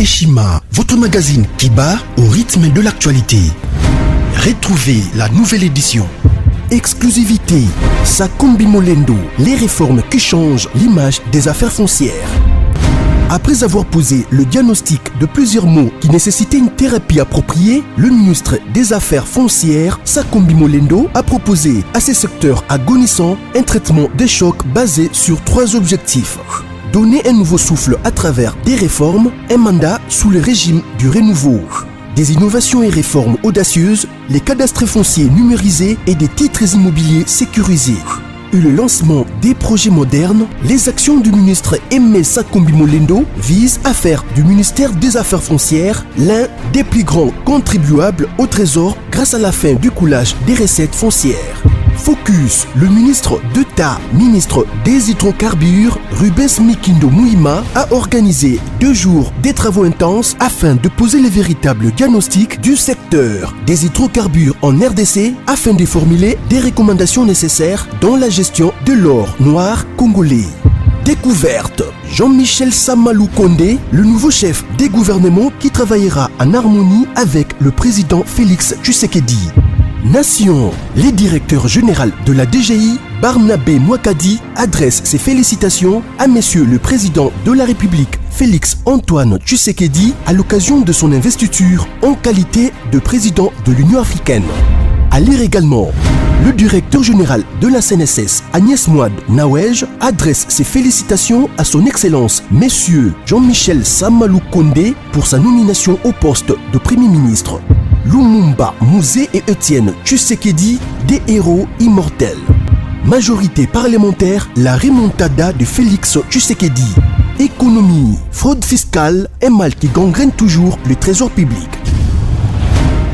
Eshima, votre magazine qui bat au rythme de l'actualité. Retrouvez la nouvelle édition. Exclusivité, Sakumbi Molendo, les réformes qui changent l'image des affaires foncières. Après avoir posé le diagnostic de plusieurs maux qui nécessitaient une thérapie appropriée, le ministre des Affaires foncières, Sakumbi Molendo, a proposé à ces secteurs agonissants un traitement des chocs basé sur 3 objectifs. Donner un nouveau souffle à travers des réformes, un mandat sous le régime du renouveau. Des innovations et réformes audacieuses, les cadastres fonciers numérisés et des titres immobiliers sécurisés. Et le lancement des projets modernes, les actions du ministre Aimé Sakumbi Molendo visent à faire du ministère des Affaires foncières l'un des plus grands contribuables au trésor grâce à la fin du coulage des recettes foncières. Focus, le ministre d'État, ministre des hydrocarbures, Rubens Mikindo Mouima, a organisé 2 jours des travaux intenses afin de poser les véritables diagnostics du secteur des hydrocarbures en RDC afin de formuler des recommandations nécessaires dans la gestion de l'or noir congolais. Découverte, Jean-Michel Samalou Kondé, le nouveau chef des gouvernements qui travaillera en harmonie avec le président Félix Tshisekedi. Nation, le directeur général de la DGI, Barnabé Mouakadi, adresse ses félicitations à Monsieur le Président de la République, Félix Antoine Tshisekedi, à l'occasion de son investiture en qualité de président de l'Union africaine. À lire également, le directeur général de la CNSS, Agnès Mouad Nawej, adresse ses félicitations à son Excellence, Monsieur Jean-Michel Samalou Kondé, pour sa nomination au poste de Premier ministre. Lumumba Mouzé et Étienne Tshisekedi, des héros immortels. Majorité parlementaire, la remontada de Félix Tshisekedi. Économie, fraude fiscale, un mal qui gangrène toujours le trésor public.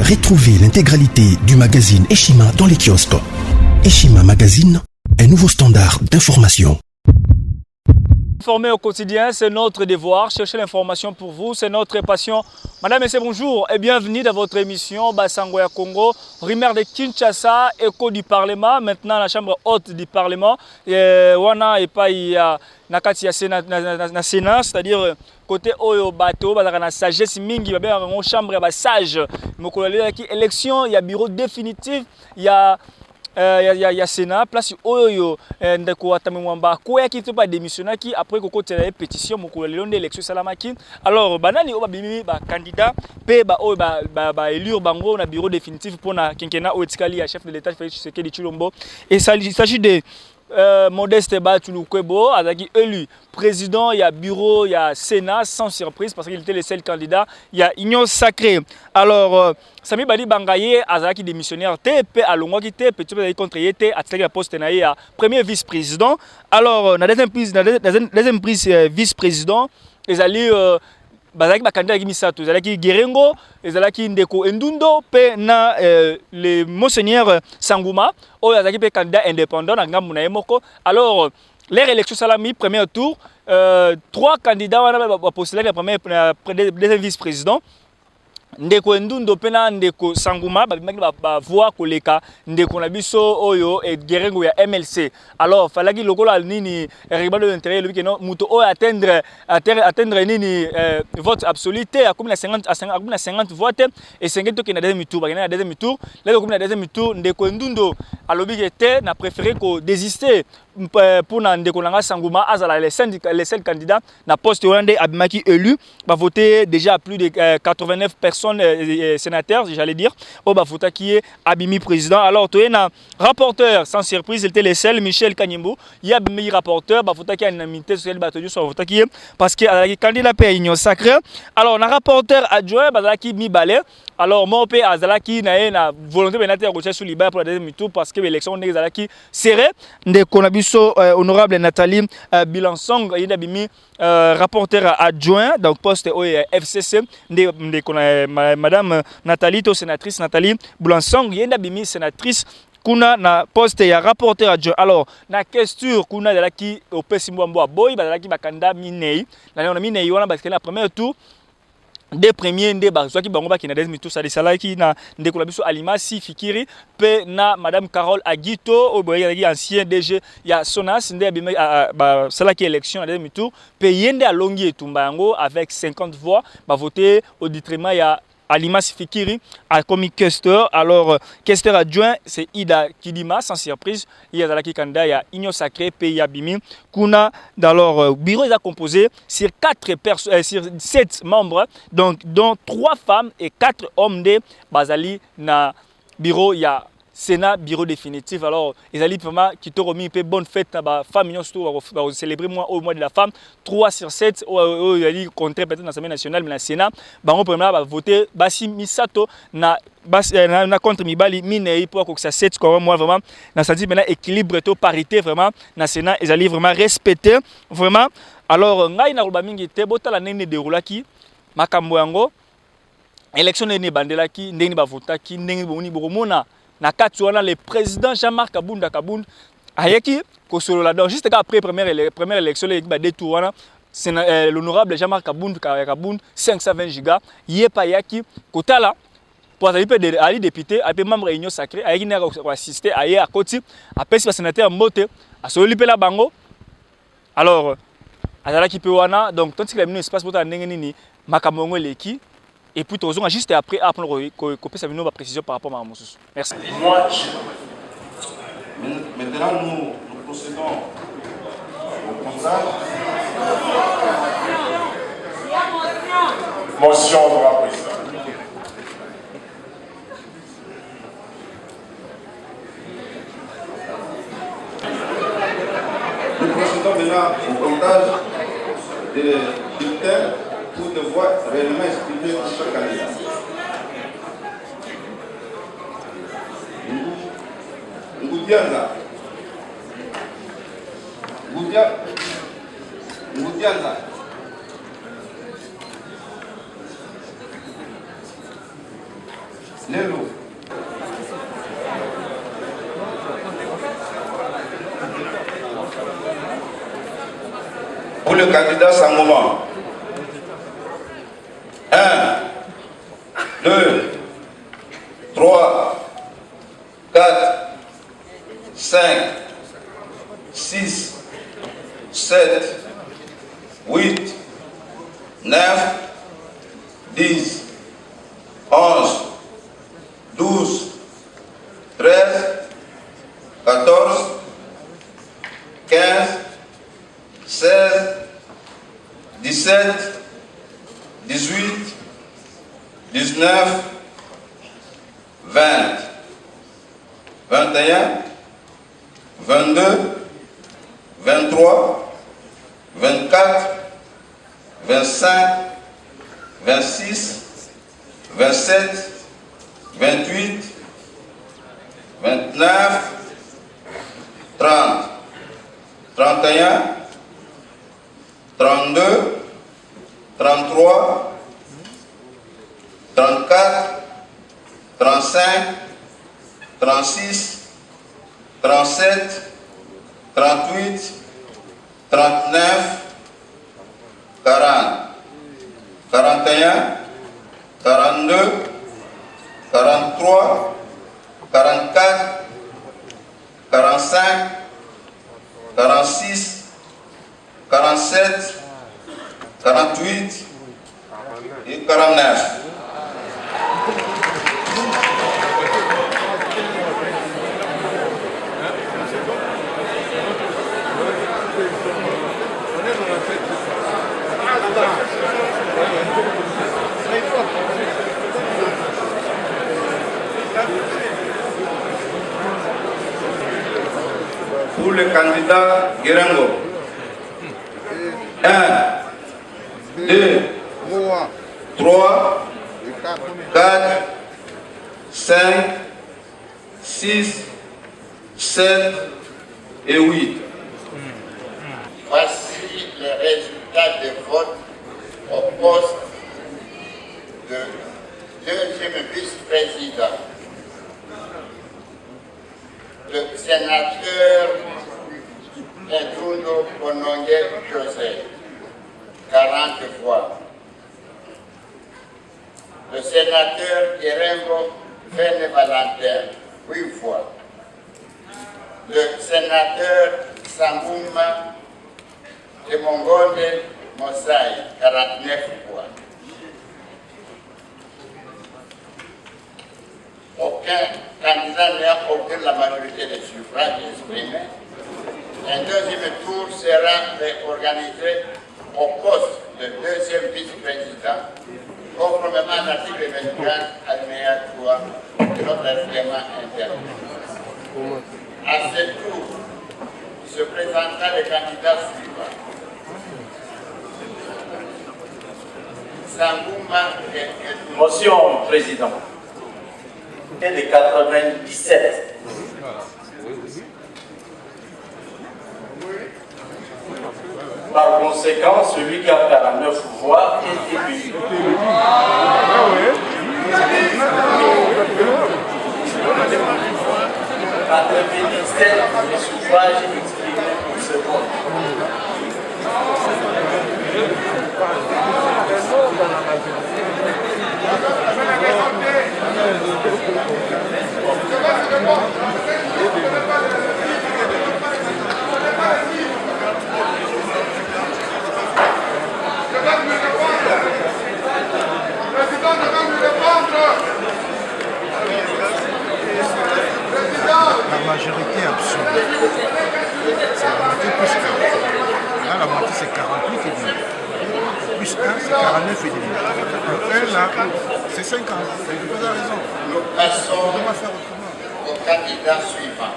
Retrouvez l'intégralité du magazine Eshima dans les kiosques. Eshima Magazine, un nouveau standard d'information. Informer au quotidien, c'est notre devoir. Chercher l'information pour vous, c'est notre passion. Madame et messieurs, bonjour et bienvenue dans votre émission Basango ya Congo, rumeur de Kinshasa, écho du Parlement, maintenant la chambre haute du Parlement. Wana et pas il y a nakati ya Sénat, c'est-à-dire côté Oyo Bato, la sagesse mingi, il y a une chambre sage. Il y a élection, il y a bureau définitif, il y a Sénat, place Oyo, ndeko atamemwamba ko yaki te pas démissionner qui après ko côté la pétition moko le long d'élection salamaki. Alors banani o ba bimi ba candidat pe ba o ba élire bango na bureau définitif pour na quinquennat o etikali ya chef de l'état Félix Tshisekedi Tshilombo et il s'agit de Modeste Batulukwebo, Azaki élu président, il y a bureau, il y a Sénat, sans surprise parce qu'il était le seul candidat, il y a Union Sacrée. Alors, Sami Bali Bangaye, Azaki démissionnaire, TP à Longwa qui était petit peu contre Yete, à la poste à premier vice-président. Alors, dans la deuxième prise vice-président, ils allaient bazaki ba candidat misato ezalaki Gerengo ezalaki Ndeko Endundo pe na le monseigneur Sanguma oyo azalaki pe candidat indépendant na ngambu na yemoko. Alors les élections salami premier tour 3 candidats wana ba postuler le premier deuxième vice-président Ndeko Endundo pe na Ndeko Sanguma ba voix koleka Ndeko na biso oyo et Gerengo ya MLC. Alors falaki lokola nini règlement de l'intérêt le no muto oyo atteindre nini vote absolu à comme na 50 votes et 50 to na deuxième tour ba na deuxième tour là comme na deuxième tour Ndeko Endundo alobi que n'a préféré ko désister pour na Ndeko nanga Sanguma azala les 5 candidats na poste Rwanda abimaki élu va voter déjà plus de 89 personnes sénateurs, j'allais dire, au Bafouta qui est Abimi président. Alors, tu es un rapporteur, sans surprise, il était le seul, Michel Kanyimbo. Il y a un rapporteur, Bafouta qui a une amitié sur le bateau sur Bafouta qui est, parce qu'il y a un candidat à l'Union Sacrée. Alors, un rapporteur adjoint, qui mi balai. Alors, mon père Azalaki n'a une volonté de recherche sur l'Iba pour la deuxième tour parce que l'élection n'est Azalaki serrée. De Konabiso, honorable Nathalie Bilansong, il y a un rapporteur adjoint, donc poste FCC, Madame Nathalie, sénatrice Nathalie Bilansong, il y a une sénatrice. Kuna na poste ya rapporteur adjoint. Alors na question kuna de la qui au Pessimbo Boy, ba la qui bakanda minei. La on a minei wana parce que la première tour des premiers nde bazwaki bango bakina des mitu ça desalaki na ndeko la biso Alimasi Fikiri pe na madame Carole Agito oboyaki ancien DG ya Sonas nde abime ba salaki élection na des mitu pe yende alongi etumba yango avec 50 voix ba voter au détriment ya Alimasi Fikiri a commis questeur. Alors, questeur adjoint, c'est Ida Kidima, sans surprise. Il y a qui candidat, il y a Union Sacrée, Pays Abimi. Kuna, dans leur bureau, il a composé sur 7 membres, donc, dont 3 femmes et 4 hommes de Bazali. Na bureau, il y a Sénat, bureau définitif. Alors, ils allaient vraiment qui te remis une bonne fête à la femme, ils ont célébré au mois de la femme. 3 sur 7, ils allaient compter peut-être dans l'Assemblée nationale, mais dans le Sénat, ils ont voté Bassi Misato na contre Mibali Minei pour que ça 7 comme moi vraiment dans ça dit maintenant équilibre et parité vraiment dans le Sénat, ils allaient vraiment respecter vraiment. Alors, ngai na ruba mingi te botala nene déroulaki makambo yango élection nene bandelaki ndeni ba votaki ndeni boni boromona. Na kati wana le président Jean-Marc Kabunda ayeki kosolola donc juste après première élection le ba détour wana c'est l'honorable Jean-Marc Kabunda 520 giga yepa yaki kotala pour aller député après membre réunion sacrée ayeki na assister aye à koti après si sénateur Mbote asoli pe la bango. Alors azalaki pe wana donc tant que la espace pour ndenge nini makambo ngoleki. Et puis, juste après, après, copier sa précision par rapport à Moussous. Merci. Maintenant, nous procédons au comptage. Motion de la présidente. Nous procédons maintenant au comptage des bulletins pour de voix réellement exprimées pour chaque candidat. Ngoudianza. Lelo. Pour le candidat Sangoma. 1, 2, 3, 4, 5, 6, 7, 8, 9, 10, 11, 12, 13, 14, 15, 16, 17, 18, 19, 20, 21, 22, 23, 24, 25, 26, 27, 28, 29, 30, 31, 32, 33, 34, 35, 36, 37, 38, 39, 40, 41, 42, 43, 44, 45, 46, 47, 48 et 49. Pour le candidat Guérango, 1, 2, 3, 4, 5, 6, 7 et 8. Voici les résultats des votes au poste de deuxième vice-président. Le sénateur Edoundo Bonongue José, 40 voix. le sénateur Guérengo Vene Valentin, 8 voix. Le sénateur Sangouma de Mongonde Mosaï, 49 voix. Aucun candidat n'a obtenu la majorité des suffrages exprimés. Un deuxième tour sera organisé au poste de deuxième vice-président, conformément à l'article 24, alinéa 3 de notre règlement interne. À ce tour, se présentera le candidat suivant. Sangouma et Motion, Président. Et de 97. Par conséquent, celui qui a 49 voix est élu. 97 suffrages exprimés pour ce vote. La majorité absolue, c'est la moitié plus 1. Là, la moitié c'est 48 et demi. Plus 1, c'est 49 et demi. Le 1 là, c'est 50. Vous avez raison. nous passons On va faire autrement. au candidat suivant.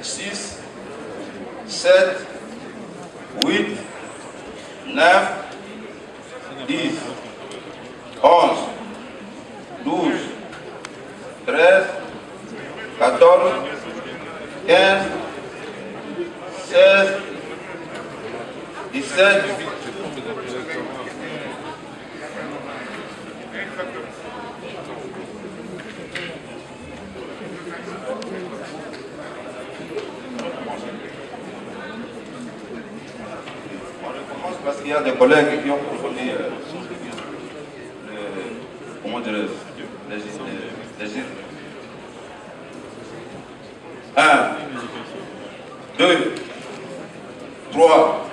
Six, 7, 8, 9, 10, 11, 12, 13, 14, 15, 16, 17, 'Parce qu'il y a des collègues qui ont confondu les îles. 1, 2, 3,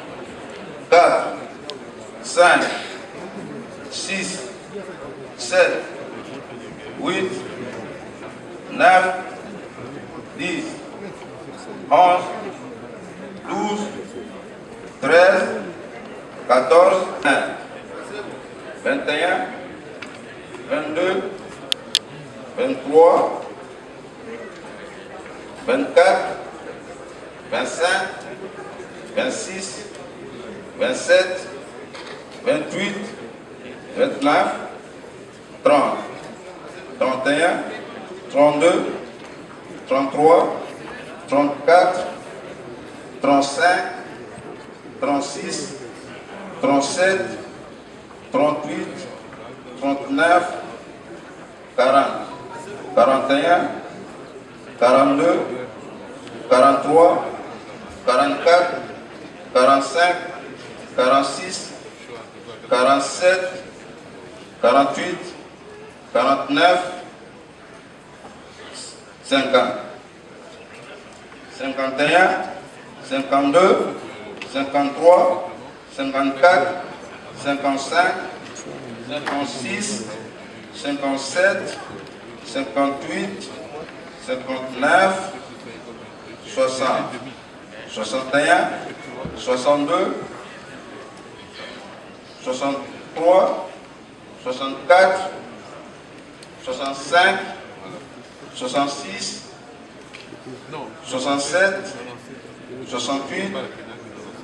4, 5, 6, 7, 8, 9, 10, 11, 12, 13, 14, 21, 22, 23, 24, 25, 26, 27, 28, 29, 30, 31, 32, 33, 34, 35, 36, 37, 38, 39, 40, 41, 42, 43, 44, 45, 46, 47, 48, 49, 50, 51, 52, 53, 54, 55, 56, 57, 58, 59, 60, 61, 62, 63, 64, 65, 66, 67, 68,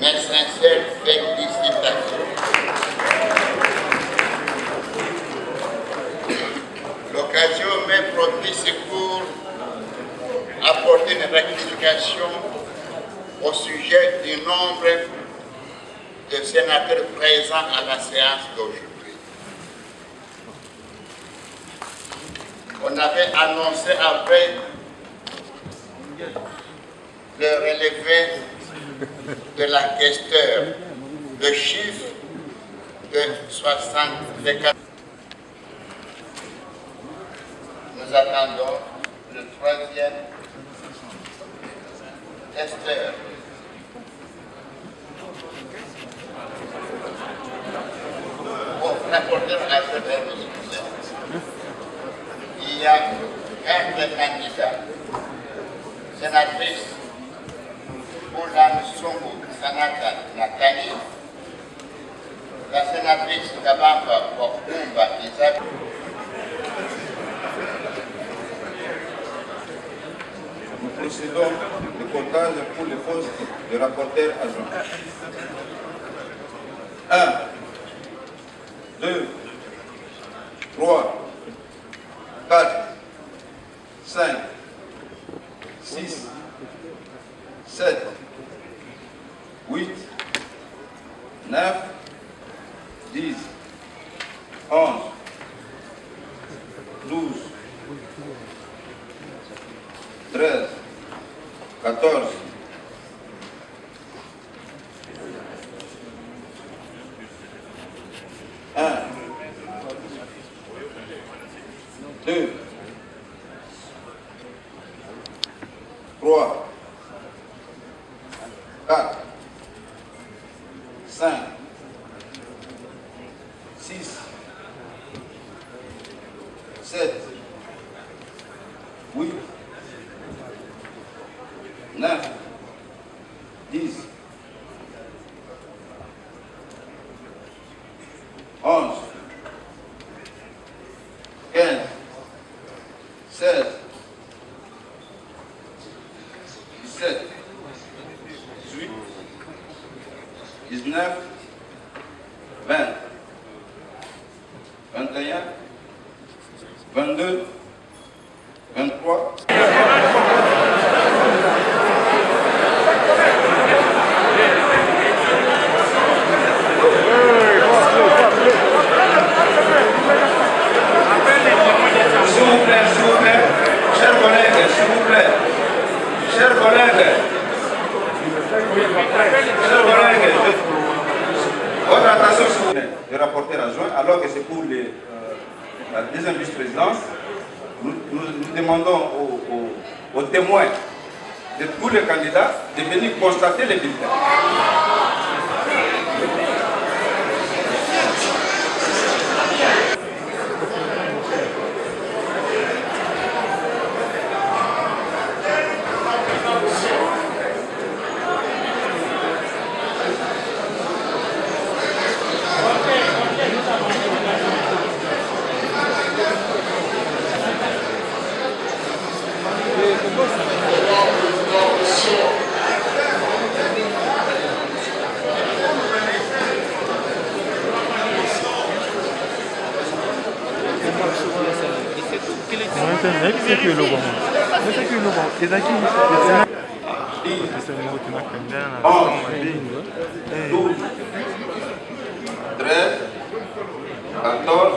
mes sincères félicitations. L'occasion m'est propice pour apporter une rectification au sujet du nombre de sénateurs présents à la séance d'aujourd'hui. On avait annoncé après le relevé de la questeur le chiffre de 64. Nous attendons le troisième questeur. Bon, rapporteur à ce sujet. Il y a un des candidats, sénatrice Boulan Songo Sanata Nathalie, la sénatrice Kabamba Wakumba Isaac. Nous procédons le comptage pour les postes de rapporteur adjoint. 1, 2, 3, 4, 5, 6, 7, 8, 9, 10, 11, 12, 13, 14, 1, 2, 3, 4, 5, 6, 7, 8, 9, 10, 11, 15, 16, 17, 18, 19, 20, 21, 22, 23. Votre attention, s'il vous plaît, le rapporteur adjoint, alors que c'est pour la deuxième vice-présidence, nous demandons aux témoins de tous les candidats de venir constater les bulletins. Douze, 13, 14,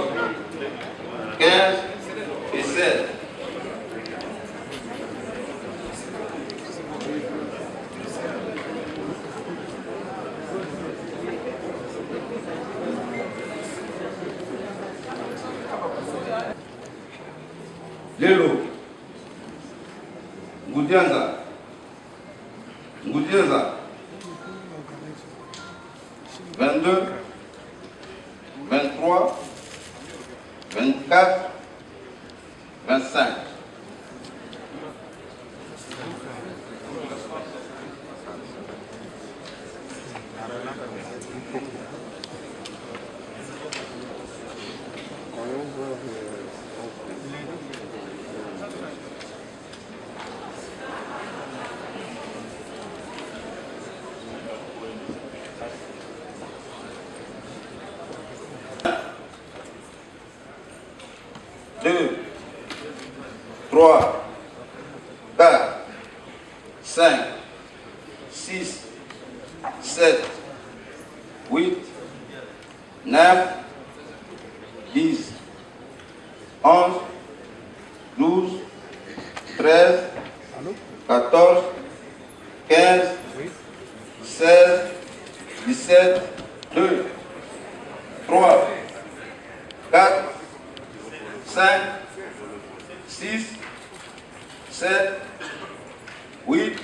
15 et 16. Lelo, Ngoudianza, 22, 23, 24, 25. 2, 3, 4, 5, 6, 7, 8, 9, 10, 11, 12, 13, 14, 15, 16, 17, 2, 3, 4, 5, 6, 7, 8,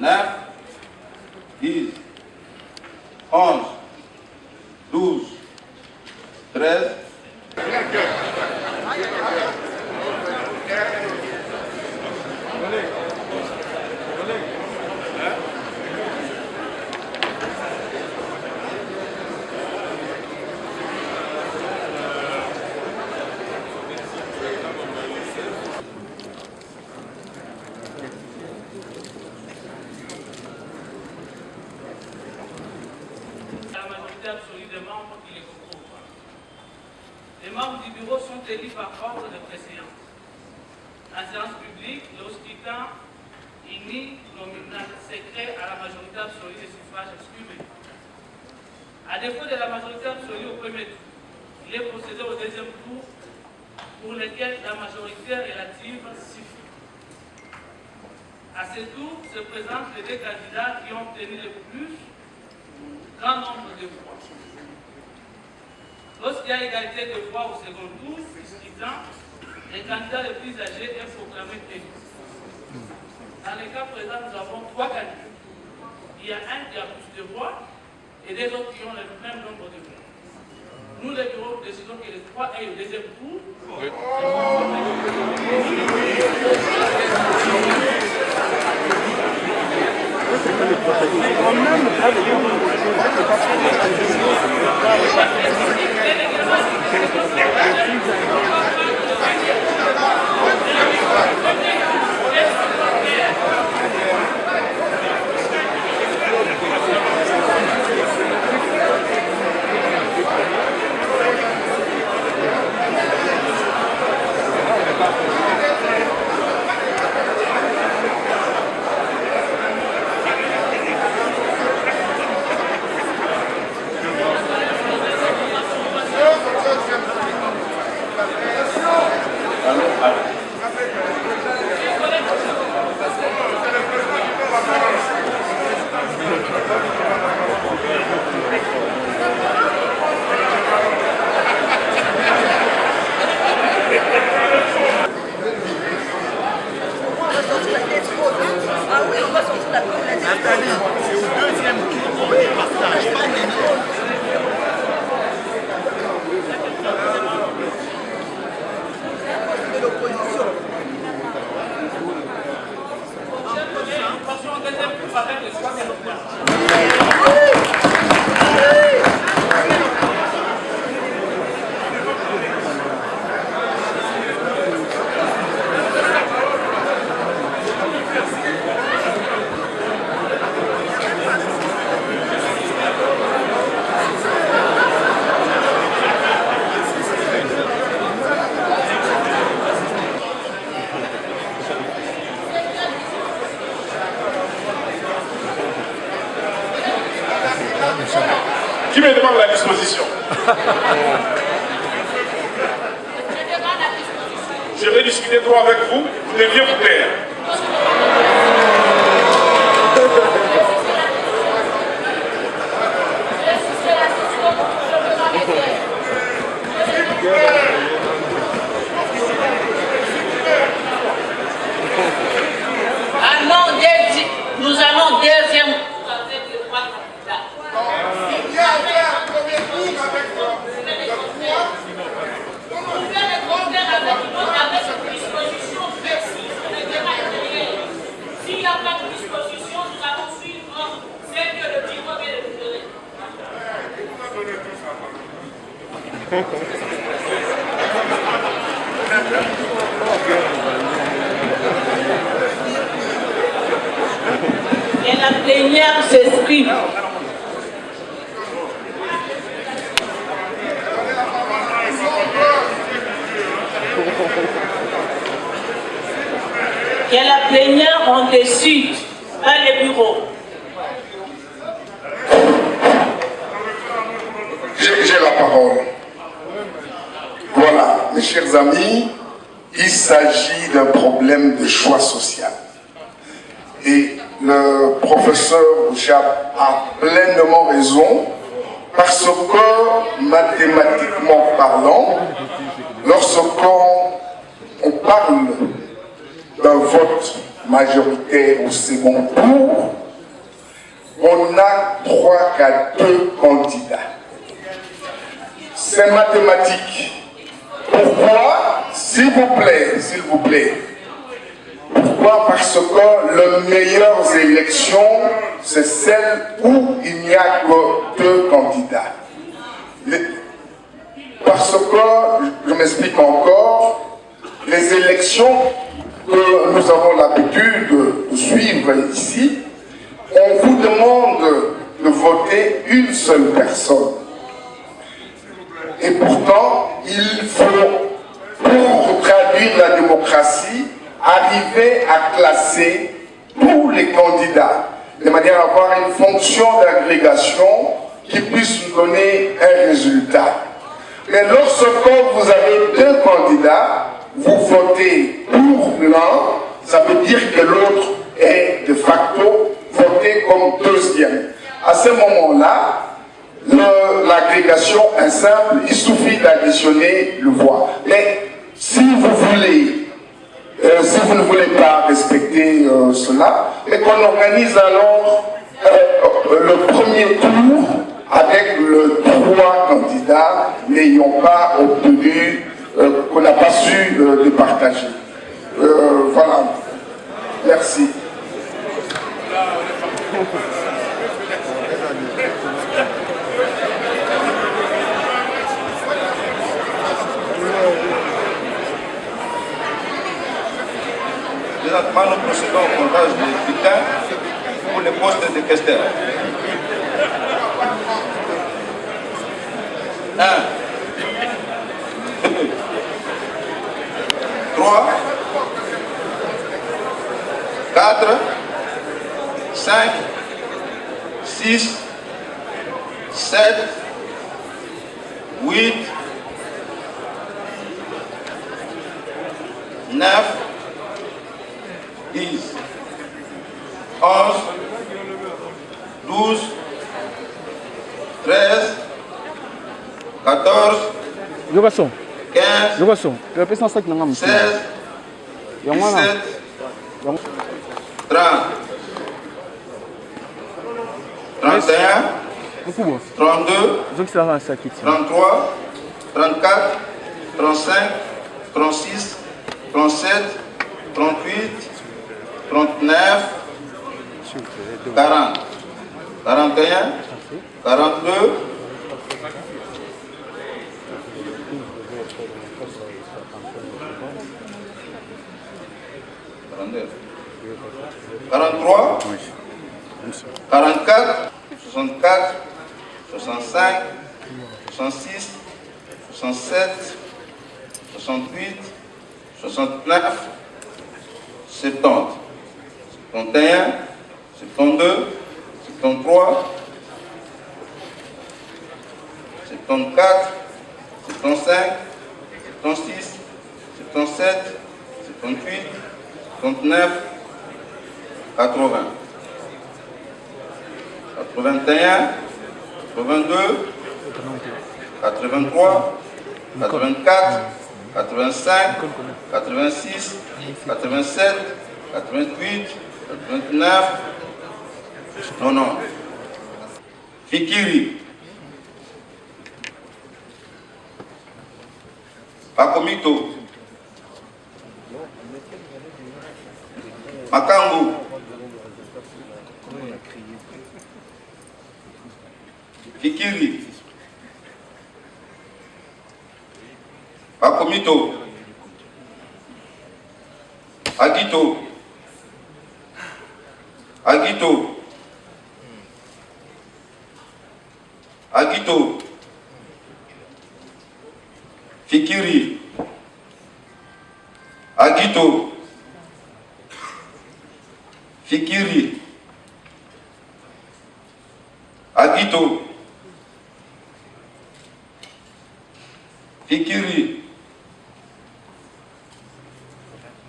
9, 10, 11, 12, 13. Absolue des membres qui les composent. Les membres du bureau sont élus par ordre de préséance. En séance publique, le scrutin uninominal secret à la majorité absolue des suffrages exprimés. À défaut de la majorité absolue au premier tour, il est procédé au deuxième tour pour lequel la majorité relative suffit. À ce tour se présentent les deux candidats qui ont obtenu le plus grand nombre de voix. Lorsqu'il y a égalité de voix au second tour du scrutin, le candidat le plus âgé est proclamé élu. Dans le cas présent, nous avons 3 candidats. Il y a un qui a plus de voix et des autres qui ont le même nombre de voix. Nous, le bureau, décidons que les 3 aillent au deuxième tour. Oui. Qui me demande la disposition? Je vais discuter trop avec vous, vous deviez vous taire. Ah non, nous allons deuxième. S'il n'y a pas de disposition, nous allons suivre celle que le bureau vient de nous donner. Et la plénière s'exprime. dernière ronde de sud dans les bureaux. J'ai la parole. Voilà, mes chers amis, il s'agit d'un problème de choix social. Et le professeur Bouchard a pleinement raison, parce que, mathématiquement parlant, lorsqu'on parle d'un vote majoritaire au second tour, on a 3 à 2 candidats. C'est mathématique. Pourquoi? S'il vous plaît. Pourquoi? Parce que les meilleures élections, c'est celles où il n'y a que 2 candidats. Parce que, je m'explique encore, les élections que nous avons l'habitude de suivre ici, on vous demande de voter une seule personne. Et pourtant, il faut, pour traduire la démocratie, arriver à classer tous les candidats, de manière à avoir une fonction d'agrégation qui puisse nous donner un résultat. Mais lorsque vous avez 2 candidats, vous votez pour l'un, ça veut dire que l'autre est de facto voté comme deuxième. À ce moment-là, l'agrégation est simple, il suffit d'additionner le voix. Mais si vous ne voulez pas respecter cela, et qu'on organise alors le premier tour avec le 3 candidats n'ayant pas obtenu, qu'on n'a pas su départager. Voilà. Merci. Présentement, nous procédons au comptage des bulletins pour les postes de questeur. 1, 2, 3, 4, 5, 6, 7, 8, 9, 10, 11, 12, 13, 14, 15, 16, 17, 30, 31, 32, 33, 34, 35, 36, 37, 38, 39, 40, 41, 42, 43, 44, 64, 65, 66, 67, 68, 69, 70, 71, 72, 73, 74, 75, 76, 77, 78, 79, 80, 81, 82, 83, 84, 85, 86, 87, 88, 89, 90. Fikiri. Pakomito. Makangu. Fikiri. Pakomito. Agito. Agito. Agito. Fikiri. Agito. Fikiri. Agito. Fikiri.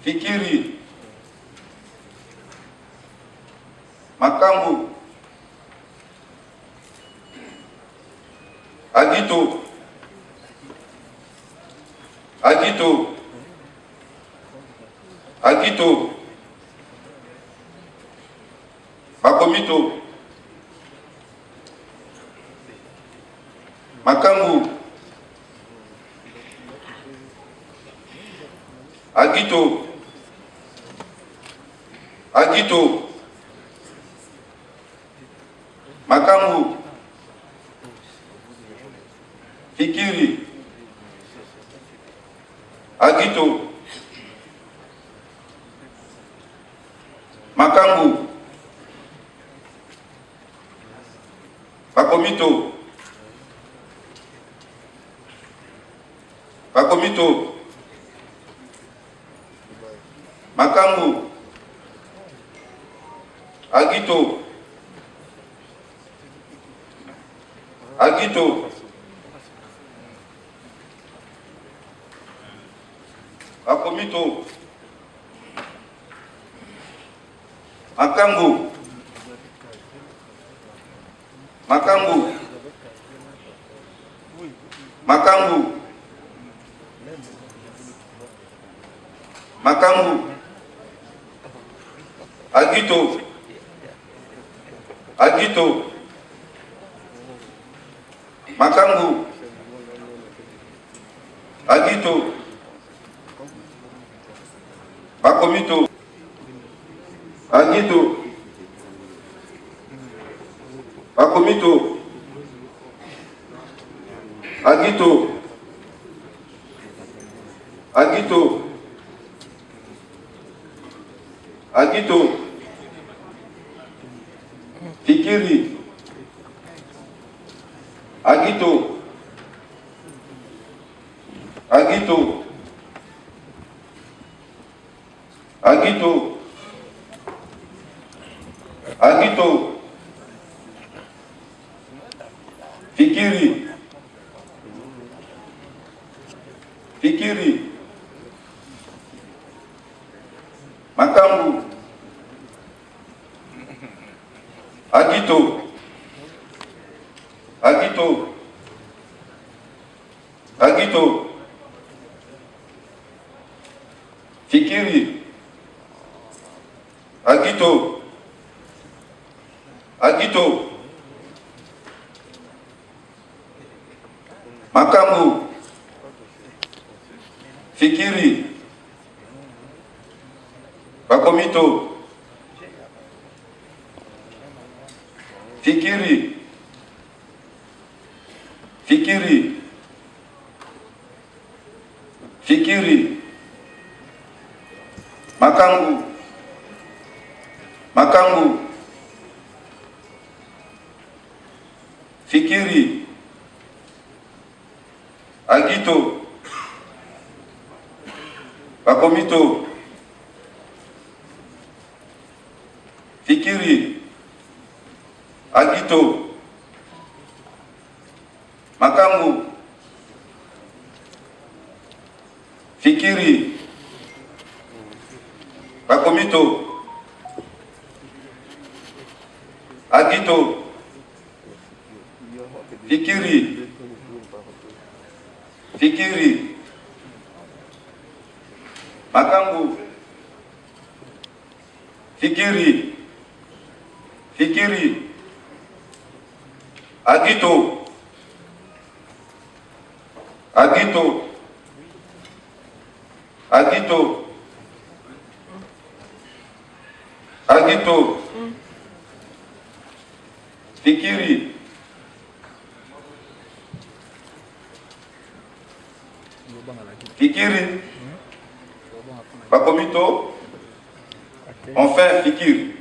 Fikiri. Makambu. Agito. Agito. Agito. Bakomito. Makambu. Agito. Agito. Makambu. Fikiri. Agito. Makambu. Bakomito. Bakomito. Makambu. Agito. Agito. Bakomito. Makambu. Makambu. Makambu. Makambu. Agito. Agito. Makambu. Agito. Bakomito. Agito. Bakomito. Agito. Agito. Agito. Fikiri. Agito. Agito. Agito. Agito. Fikiri. Fikiri. Makambu. Agito. Agito. Agito. Fikiri. Agito. Agito. Makambu. Fikiri. Bakomito. Fikiri. Fikiri. Fikiri. Makambu. Makambu. Fikiri. Agito. Bakomito. Fikiri. Agito. Makambu. Fikiri. Bakomito. Agito. Fikiri. Fikiri. Makambu. Fikiri. Fikiri. Agito. Agito. Agito. Agito. Fikiri. Fikiri. Bakomito. Enfin, Fikiri.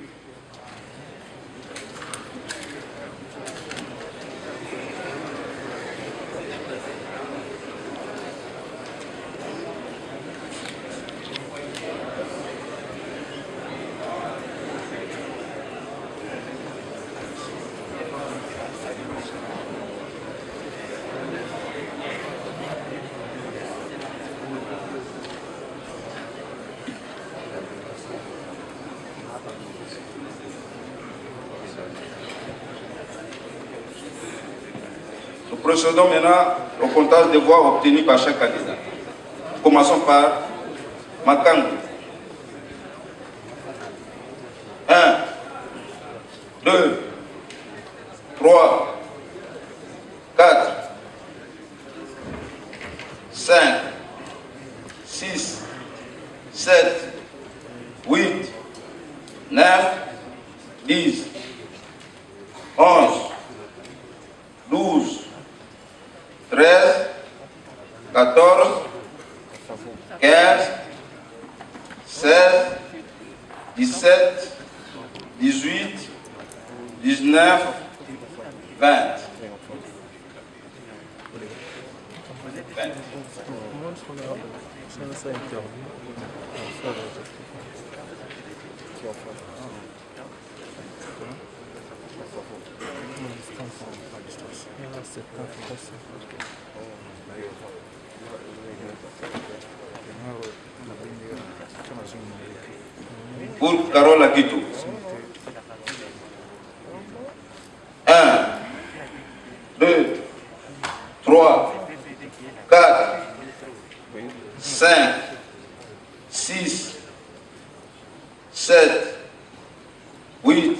procédons maintenant au comptage des voix obtenues par chaque candidat. Commençons par Makangu. 1, 2, 3, 4, 5, 6, 7, 8, 9, 10, 11, 12, 13, 14, 15, 16, 17, 18, 19, 20. Pour Carole Akitou. 1, 2, 3, 4, 5, 6, 7, 8,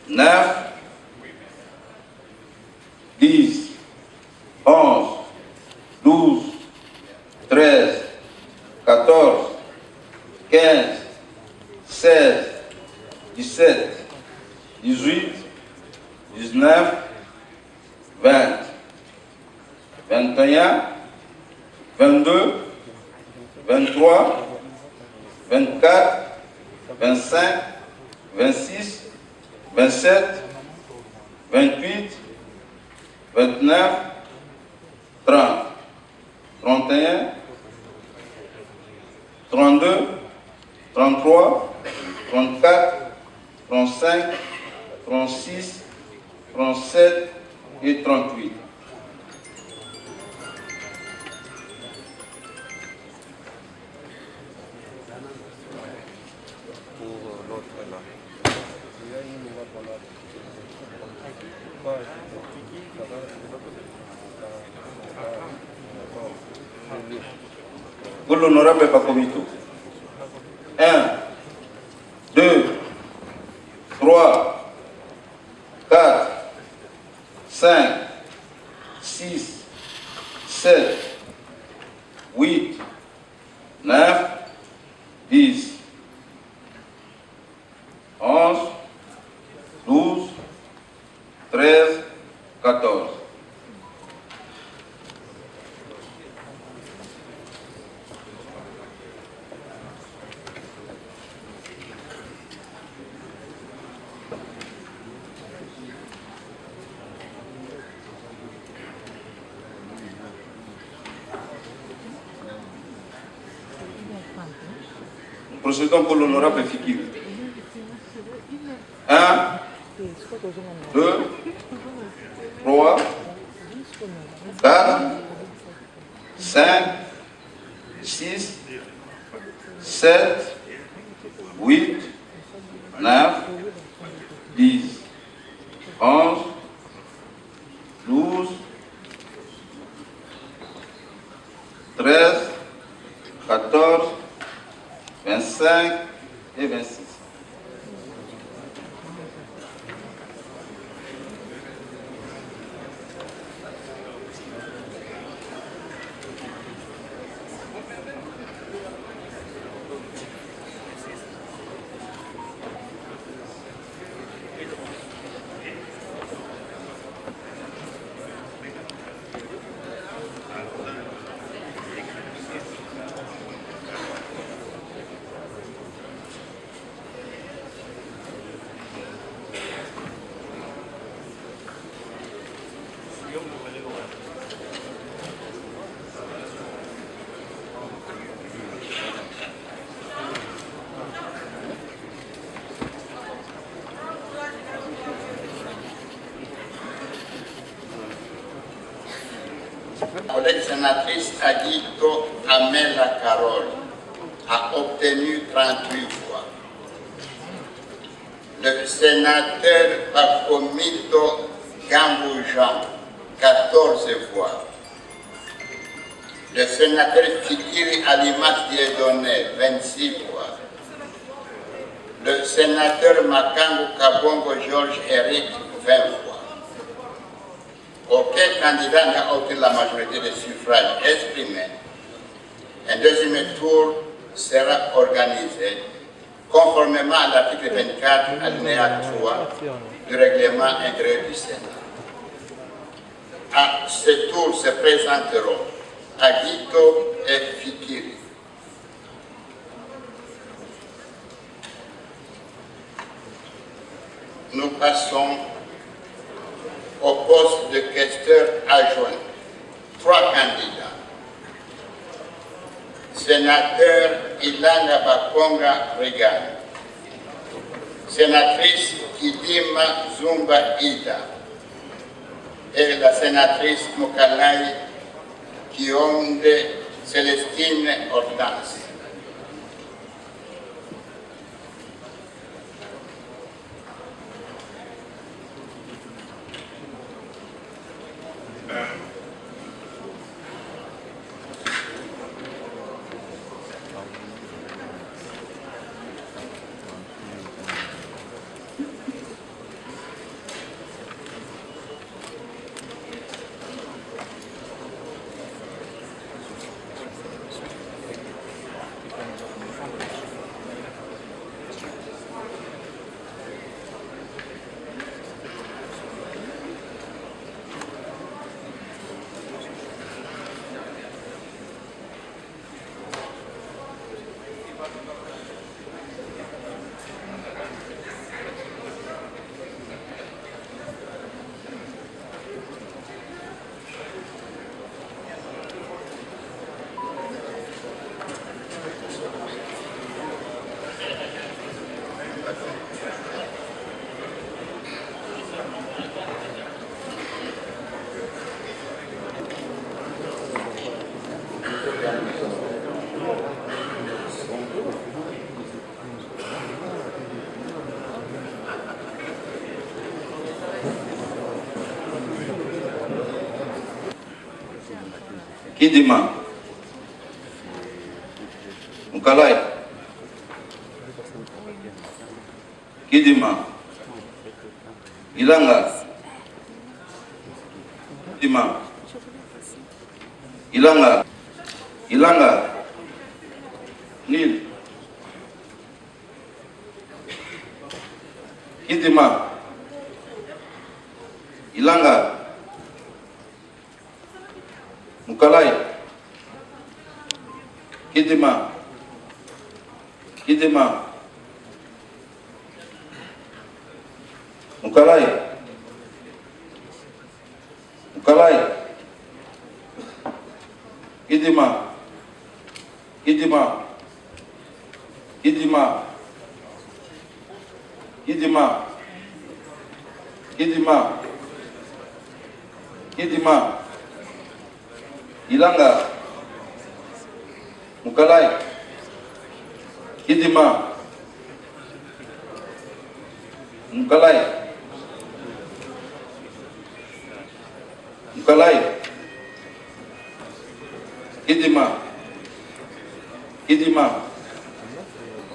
9, 10, 11, 12, 13, 14, 15, 16, 17, 18, 19, 20, 21, 22, 23, 24, 25, 26, 27, 28, 29, 30, 31, 32, 33, 34, 35, 36, 37 et 38. Pour l'honorable Bakomito. 1, 2, 3, 4, 5, 6, 7, 8, 9, 10, 11, 12, 13, 14. Procédons pour l'honorable Fikir. 1, 2, 3, 4, 5, 6, 7, 8, 9, 10, 11, 12, 13, 14, 25 et 26. La collègue sénatrice Adito Amela Carole a obtenu 38 voix. Le sénateur Bakomito Gamboujan 14 voix. Le sénateur Fikiri Alimat Dieudonné, 26 voix. Le sénateur Makango Kabongo Georges Eric, 20 voix. Aucun candidat n'a obtenu la majorité des suffrages exprimés. Un deuxième tour sera organisé conformément à l'article 24, alinéa 3 du règlement intérieur du Sénat. À ce tour se présenteront Aguito et Fikiri. Nous passons au poste de questeur adjoint. 3 candidats. Sénateur Ilanga Bakonga Regan. Sénatrice Kidima Zumba Ida. Et la sénatrice Mokalai Kionde Célestine Hortense. Kidima Mukalai Kidima Ilanga Kidima Ilanga Ilanga Nil Kidima Ilanga Mukalai Kidima Kidima Mukalai Mukalai Kidima Kidima Kidima Kidima Kidima Kidima Ilanga Mukalai Kidima Mukalai Mukalai Kidima Kidima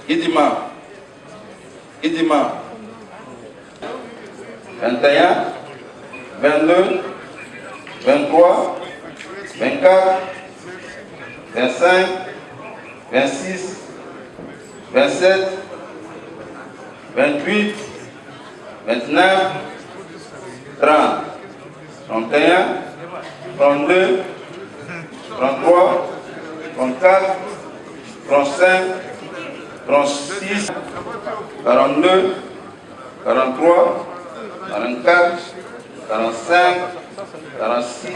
Kidima Kidima 21 22 23 24 25 26 27 28 29 30 31 32 33 34 35 36 42 43 44 45 46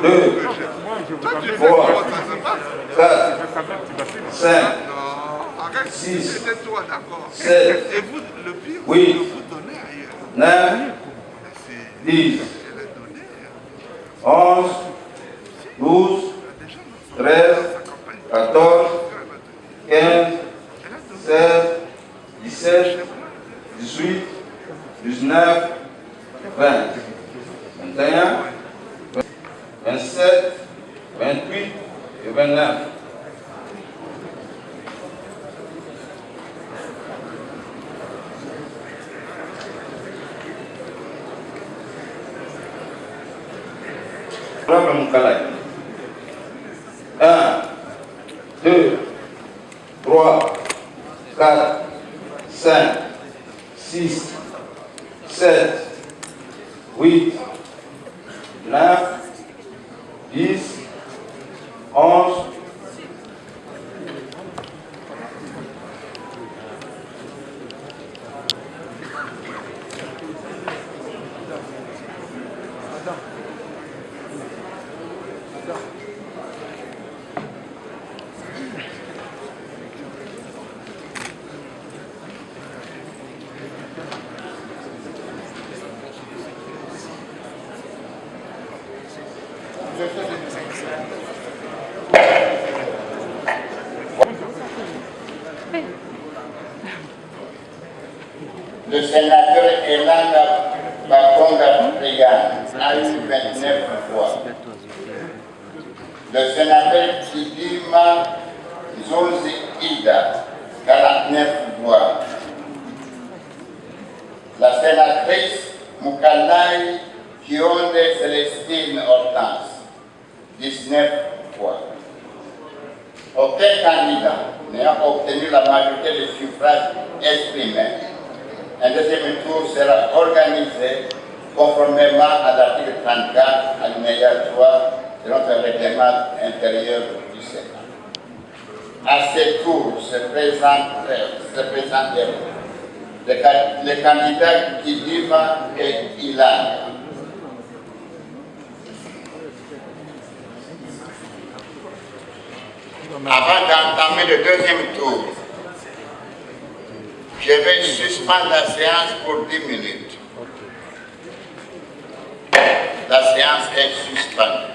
2, 3, 4, 5, 6, 7, 8, 9, 10, 11, 12, 21, 27, 28 et 29. Moukalaï. 1, 2, 3, 4, 5, 6, 7, 8, 9, 10, 11, Le sénateur Elan Bakonga Priyan a eu 29 voix. Le sénateur Kidima Zozi Ida, 49 voix. La sénatrice Moukalaï Kionde Célestine Hortense, 19 voix. Aucun candidat n'ayant obtenu la majorité des suffrages exprimés, un deuxième tour sera organisé conformément à l'article 34, alinéa 3 de notre règlement intérieur du Sénat. À ce tour se présenteront les candidats Kidima et Ilan. Avant d'entamer le deuxième tour, je vais suspendre la séance pour 10 minutes. La séance est suspendue.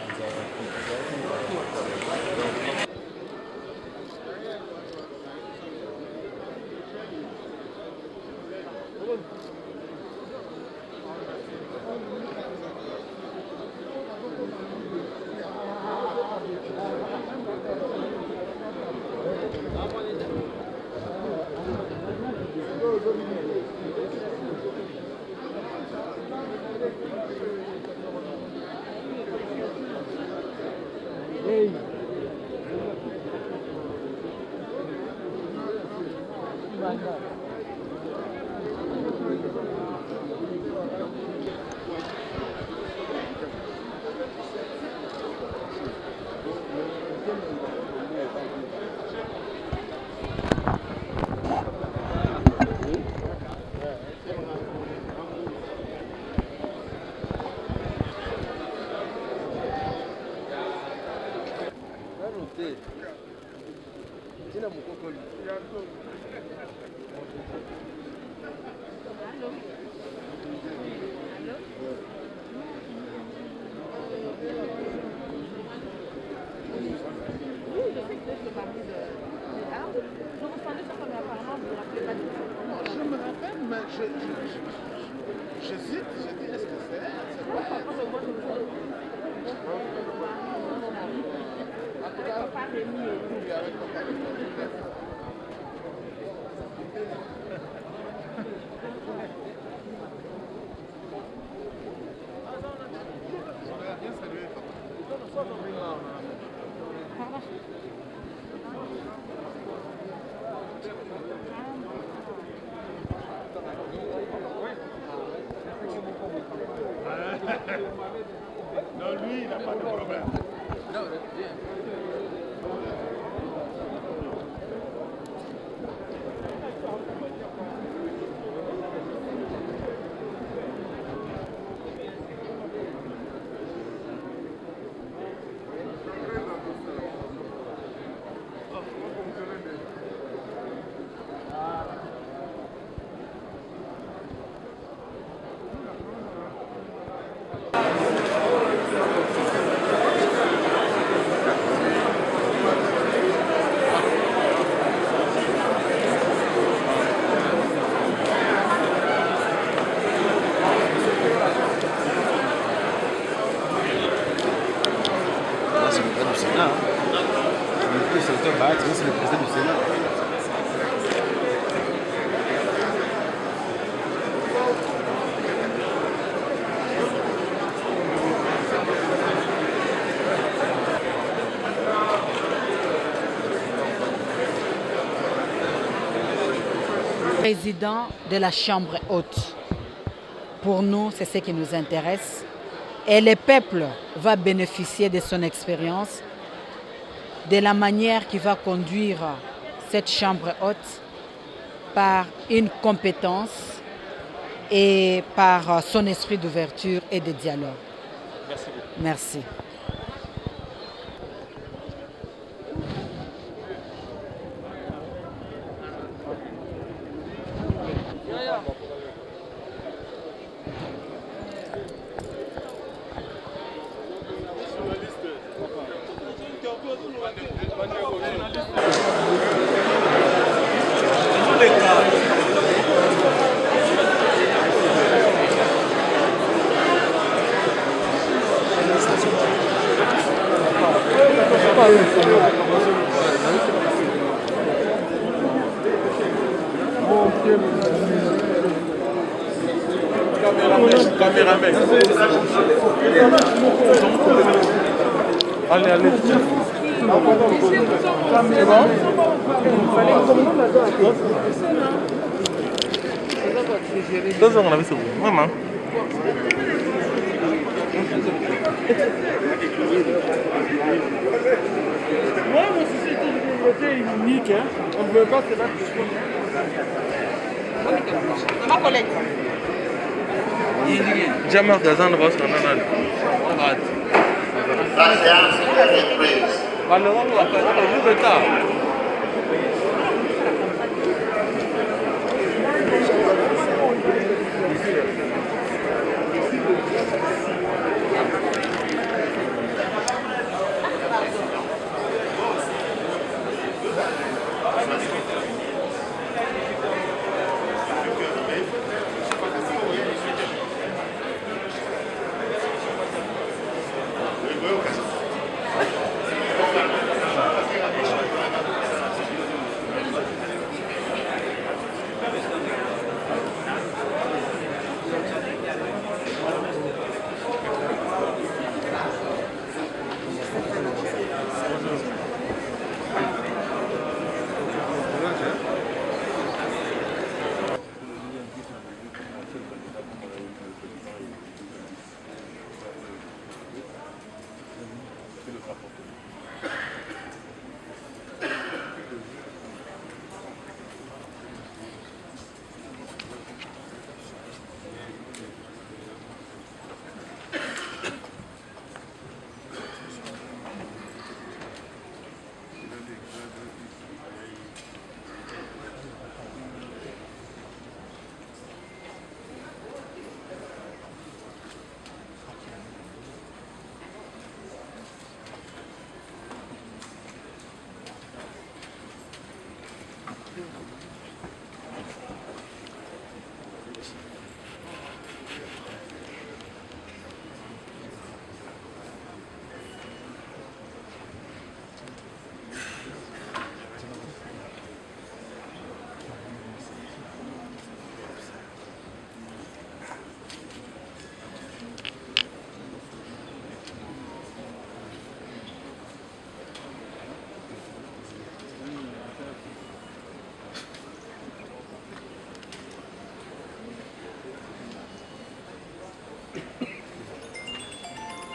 J'hésite, j'ai dit est-ce que c'est quoi? En tout cas, avec Non, lui, il n'a pas de problème. c'est le président du Sénat. Président de la Chambre haute. Pour nous, c'est ce qui nous intéresse. Et le peuple va bénéficier de son expérience, de la manière qu'il va conduire cette Chambre haute par une compétence et par son esprit d'ouverture et de dialogue. Merci beaucoup. Merci. Caméraman. Allez, allez. C'est bon? Deux secondes, avec vous. Maman. Moi, ma société de bibliothèque est unique. Hein. On ne veut pas se battre. Ma collègue. Jamais Gazan va se rendre. La séance est reprise. Alors, on va faire un peu de temps.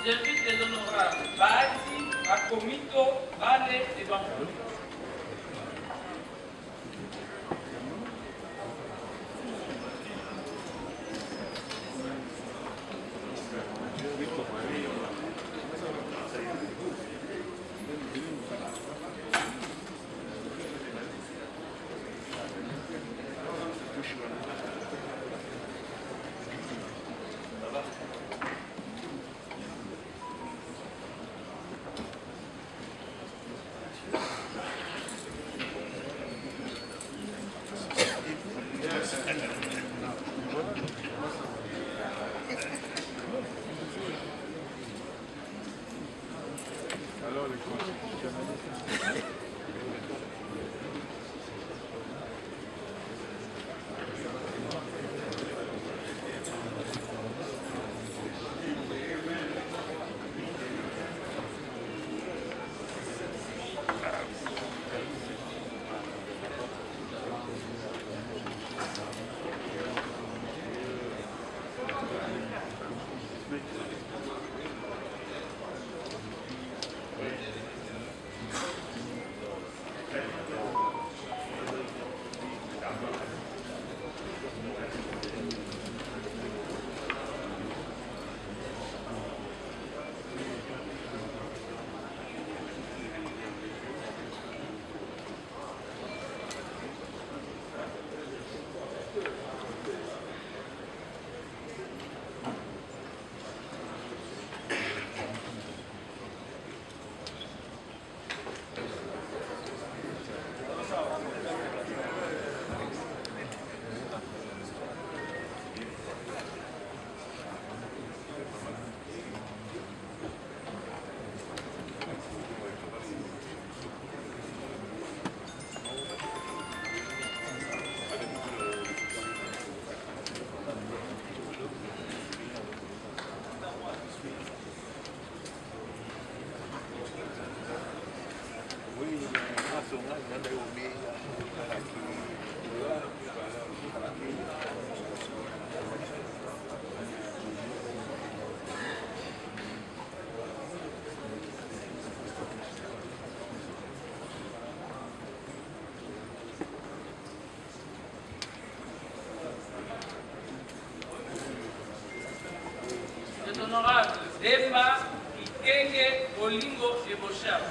J'invite les honorables Bazi, Akomito, Bale et Bambou. Demba Ikenge Bolingo Ebosha.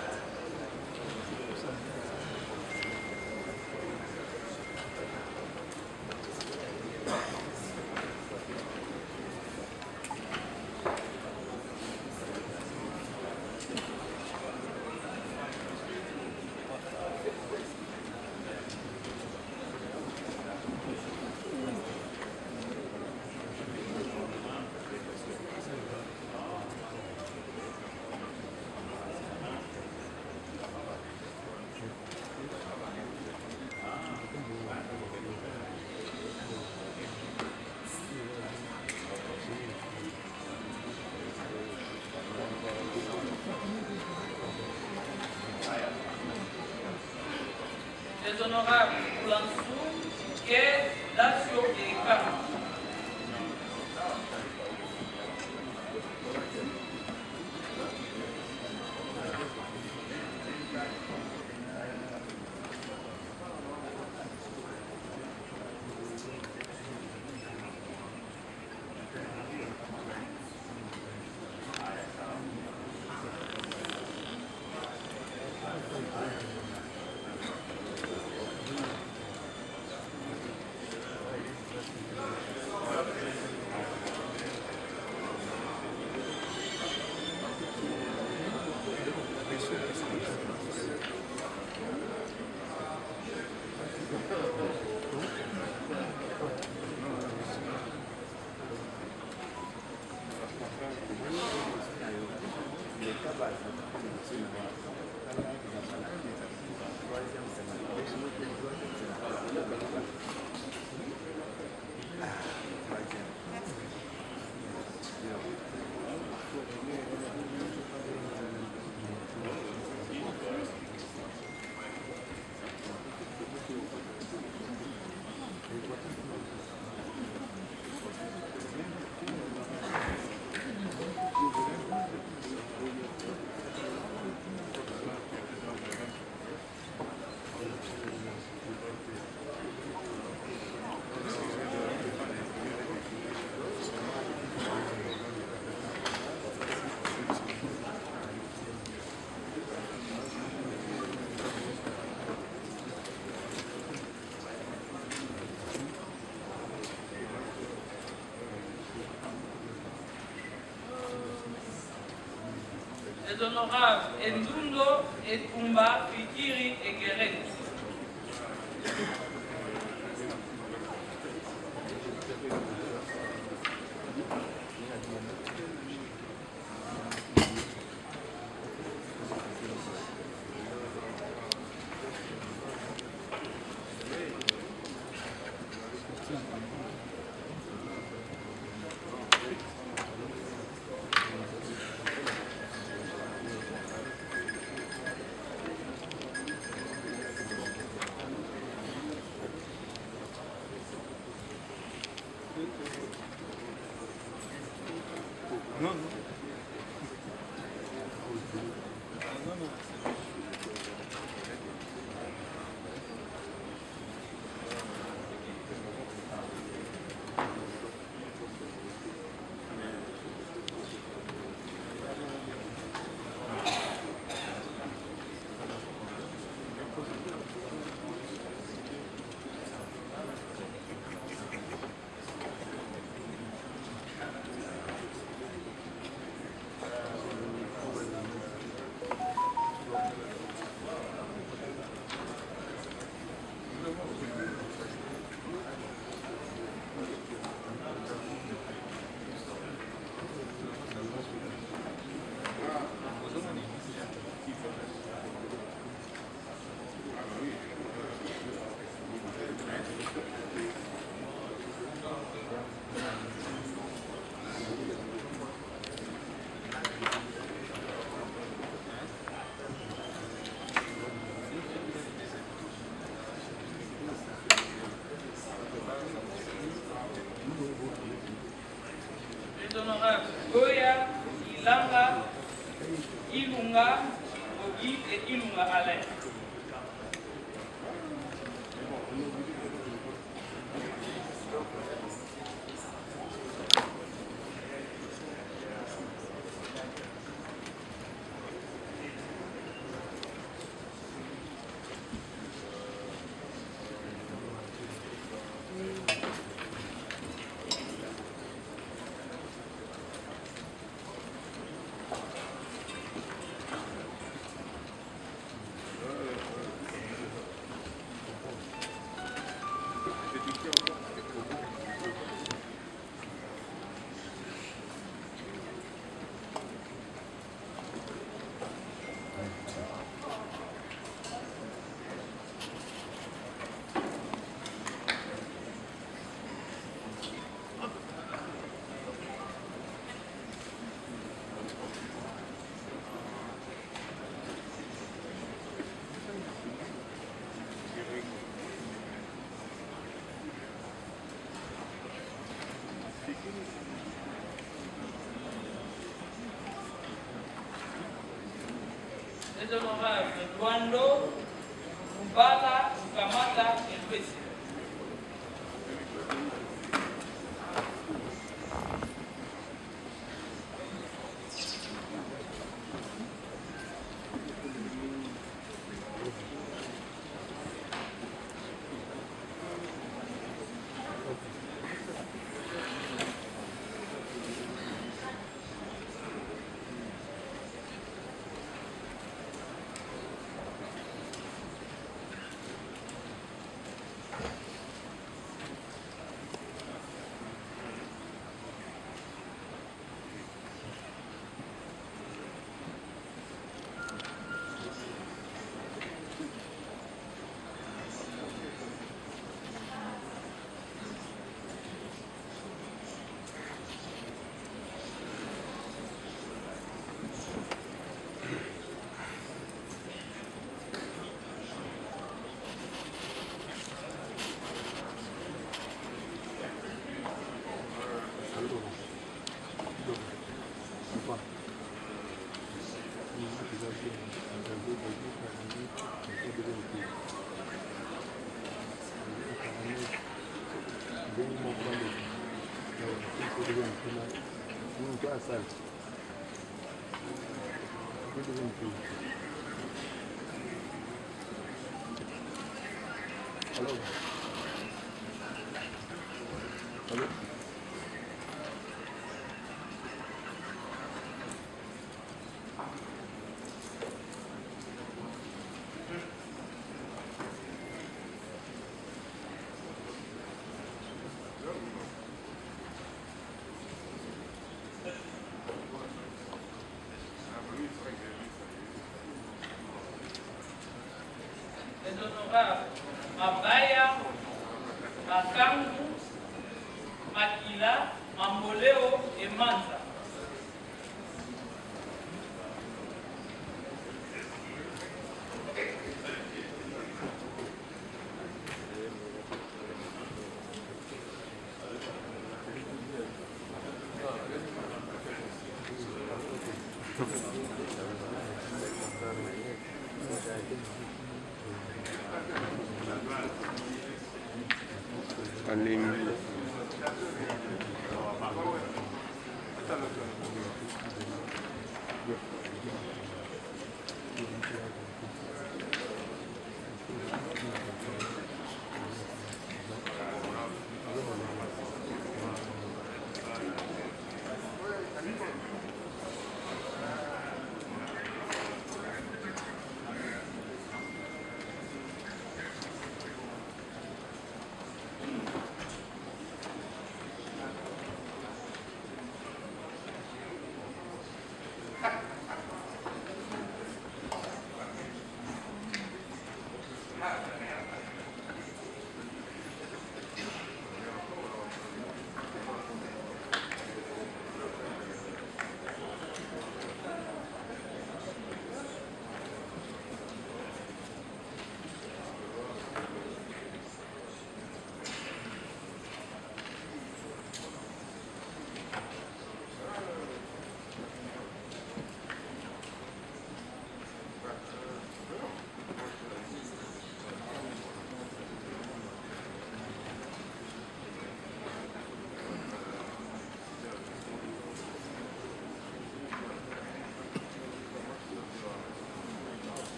Les honorables Boulansou et Dacio Erika. Les honorables Endundo, Etumba, Fikiri et Guéret. Les honorables Goya, Ilanga, Ilunga, Ogi et Ilunga Alain. les honorables Luando, Mbala, Kamata et Luesi. Les honorables Mabaya, Makangu, Makila, Mamboleo et Manza.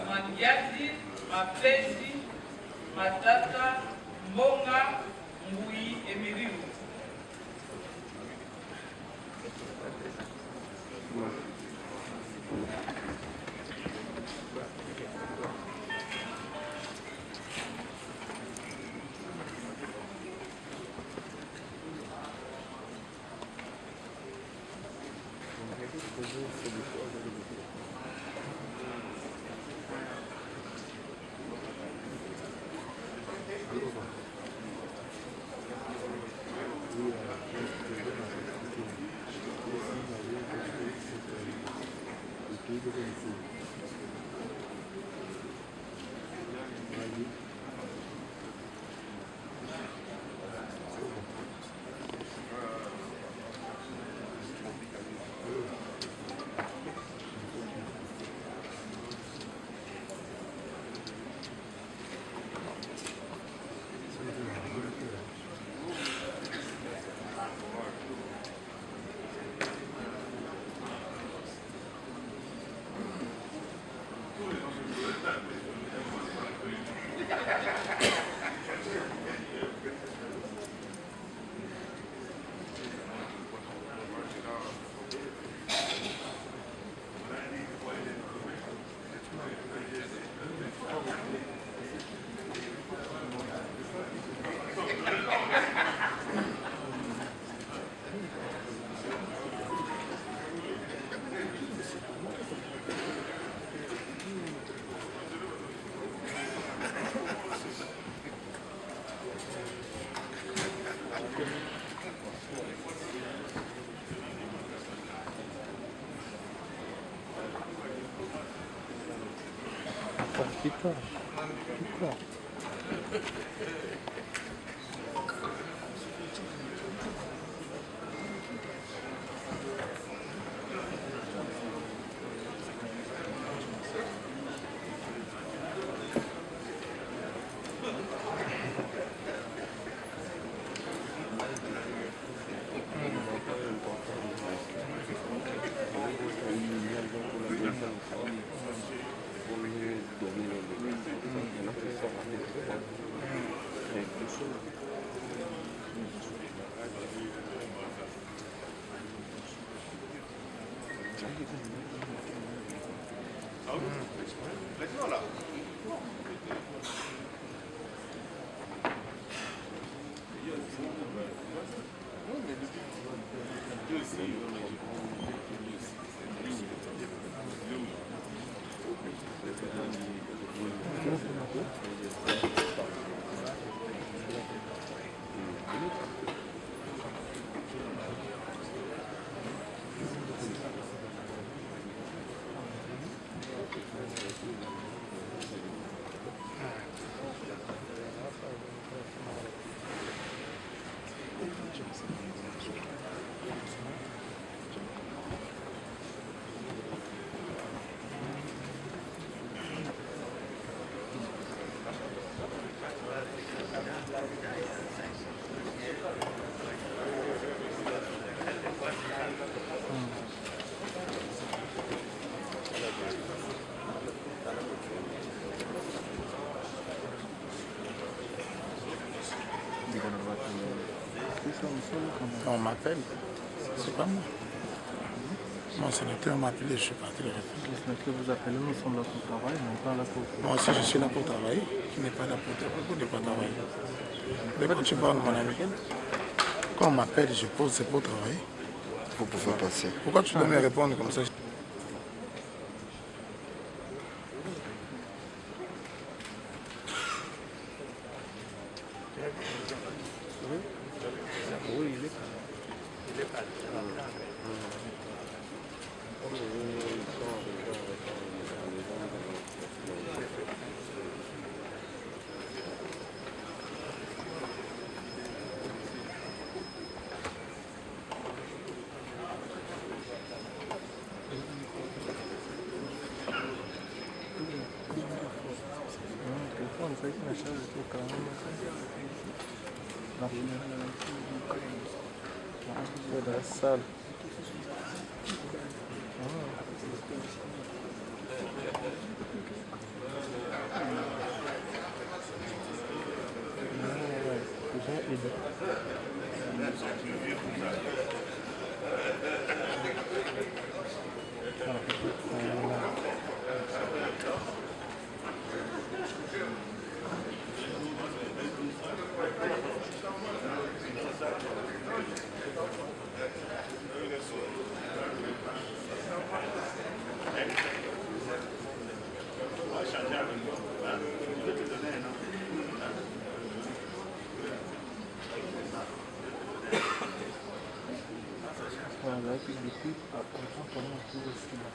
Mangiazi, Mapezi, Matata, Mbonga, Mbui et Miriou. On m'appelle, c'est pas moi. Mon sénateur m'a appelé, je suis parti le répondre. Le sénateur vous appelle, nous sommes là pour travailler, mais pas là pour... Moi aussi je suis là pour travailler, qui n'est pas là pour ne pas travailler. Mais quand tu parles, mon ami, quand on m'appelle, je pose, c'est pour travailler. Vous pouvez passer. Pourquoi tu dois me répondre comme ça? Dans la salle. Voilà, puis depuis, après, on a tout aussi là.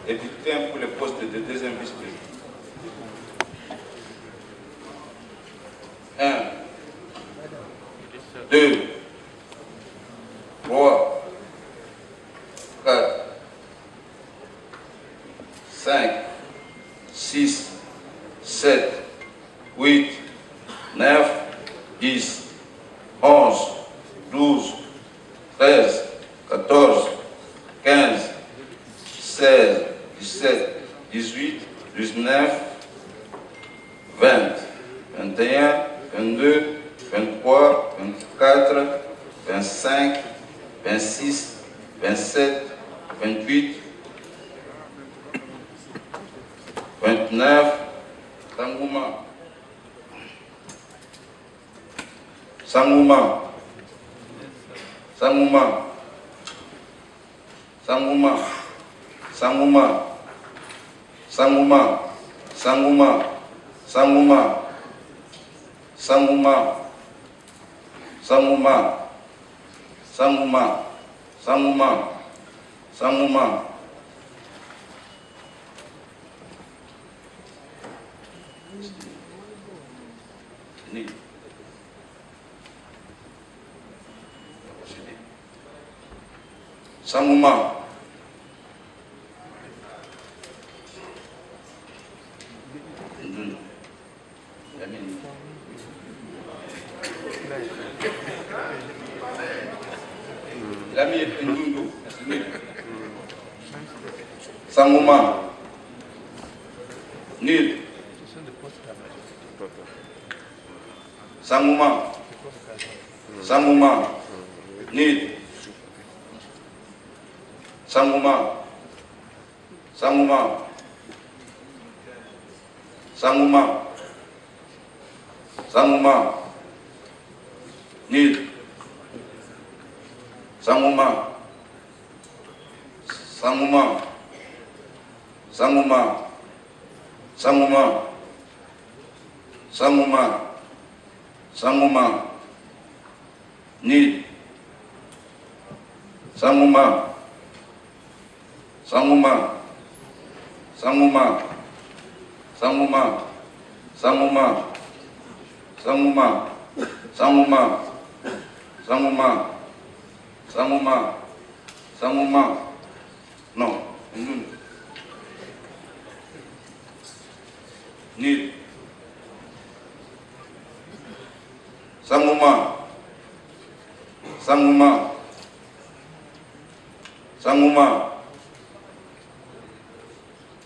Et bulletin pour le poste de deuxième vice-président. 1, 2, 3, 4, 5, 6, 7, 8, 9, 10, 11, 12, 13, 14, 15, 16, 17, 18, 19, 20, 21, 22, 23, 24, 25, 26, 27, 28, 29, Sangouma. Sangouma. Sangouma. Sangouma. Sangouma. Sangouma. Sangouma. Sangouma. Sangouma. Sangouma. Sangouma. Sangouma. Sangouma. Sangouma. L'ami est Ndundo. Sangouma. Nil. Sangouma. Sangouma. Nil. Sangouma. Sangouma. Sangouma. Sangouma. Nil. Sangouma. Sangouma. Sangouma. Sangouma. Sangouma. Sangouma. Nil. Sangouma. Sangouma. Sangouma. Sangouma. Sangouma. Sangouma. Sangouma. Sangouma. Sangouma. Sangouma. Non. Nil. Sangouma. Sangouma. Sangouma.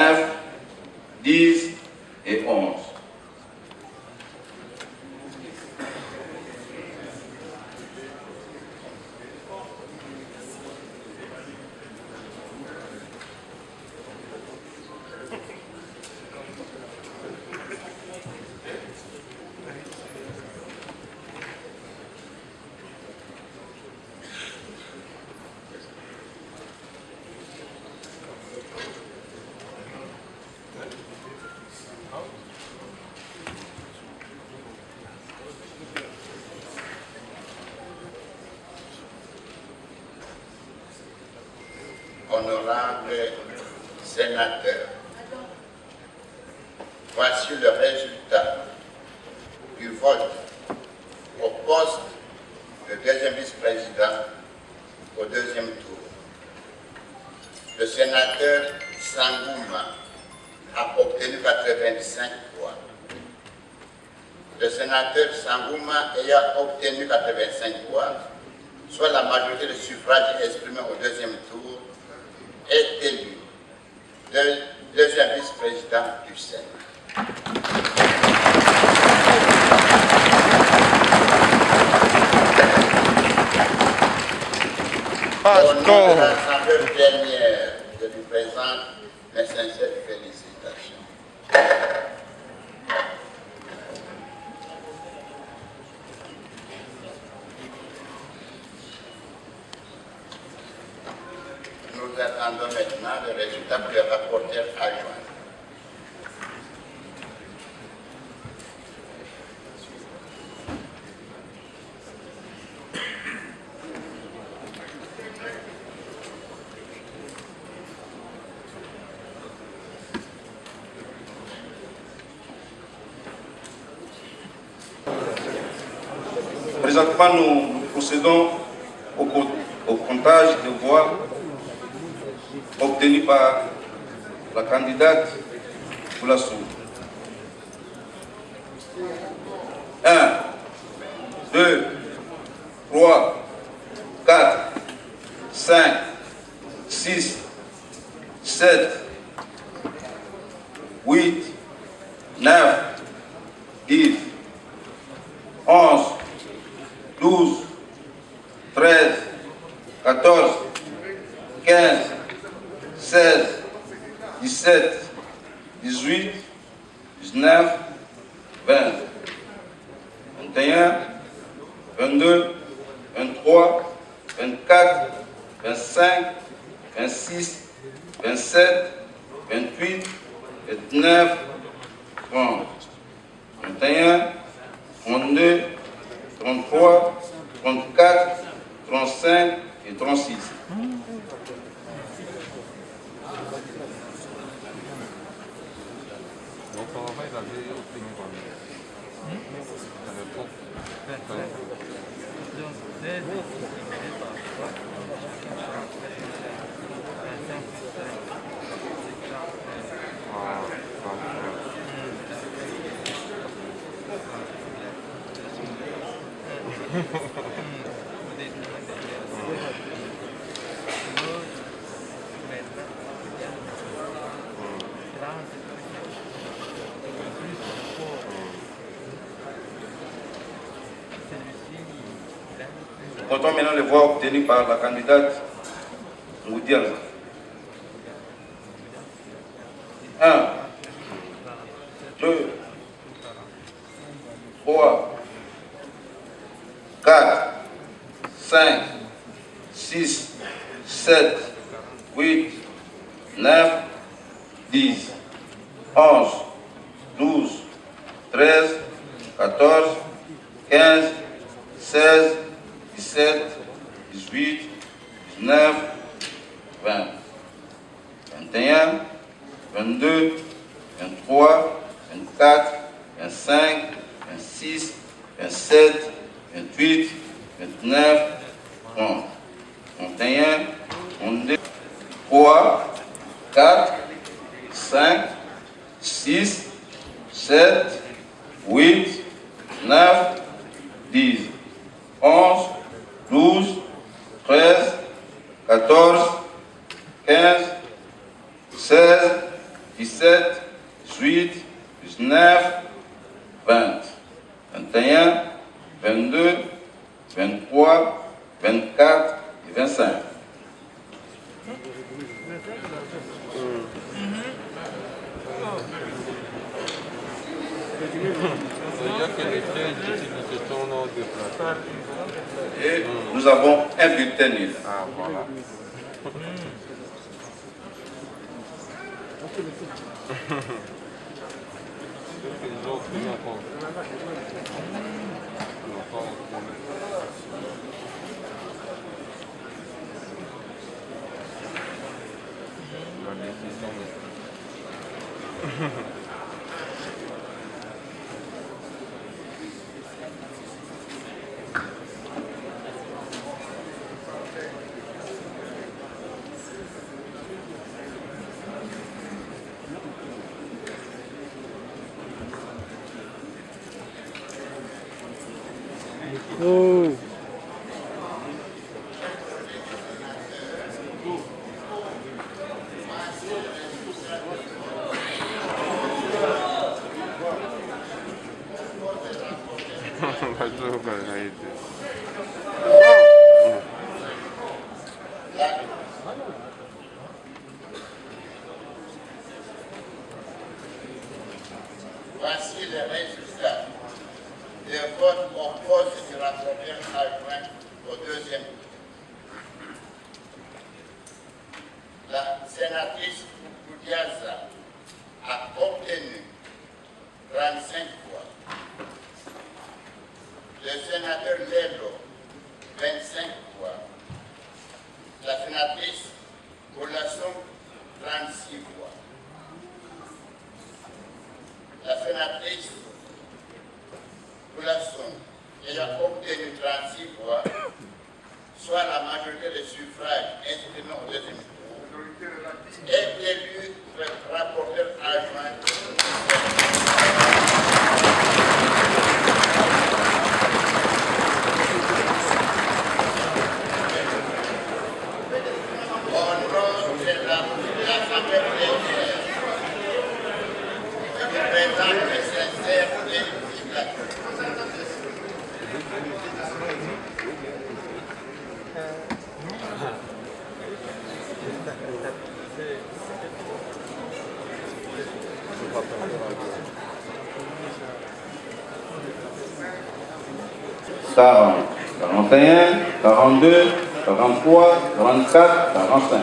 9, 10 et 11. Honorables sénateurs, voici le résultat du vote au poste de deuxième vice-président au deuxième tour. Le sénateur Sangouma a obtenu 85 voix. Le sénateur Sangouma ayant obtenu 85 voix, soit la majorité de suffrages exprimés au deuxième tour, est élu deuxième vice-président du Sénat. Au nom de l'Assemblée plénière, je lui présente mes sincères félicitations. Nous attendons maintenant le résultat pour le rapporteur adjoint. Présentement, nous procédons au comptage des voix obtenues par la candidate pour la Soule. 1, 2, 3, 4, 5, 6, 7, 8, 9, 10, 11, 12, 13, 14, 15, 16, 17, 18, 19, 20, 21, 22, 23, 24, 25, 26, 27, 28, 29, 30, 31, 32, 33, 34, 35 et 36. Comptons maintenant les voix obtenues par la candidate Ngoudial. 1, 2, 3, 4, 5, 6, 7, 8, 9, 10, 11, 12, 13, 14, 15, 16, 17, 18, 19, 20, 21, 22, 23, 24, 25, 26, 27, 28, 29, 30, 31, 32, 3, 4, 5, 6, 7, 8, 9, 10, 11, 12, 13, 14, 15, 16, 17, 18, 19, 20, 21, 22, 23, 24 et 25. Et nous avons un bulletin nul. Ah, voilà. Oh. Voici les résultats des votes en cause du rapporteur adjoint au deuxième tour. La sénatrice Koudiaza a obtenu 35 voix. Le sénateur Lelo, 25 voix. La sénatrice Boulasson, 36 voix. La sénatrice Boulasson ayant obtenu 36 voix, soit la majorité des suffrages exprimés au deuxième tour, est élu rapporteur adjoint. Quarante, 41, 42, 43, 44, 45.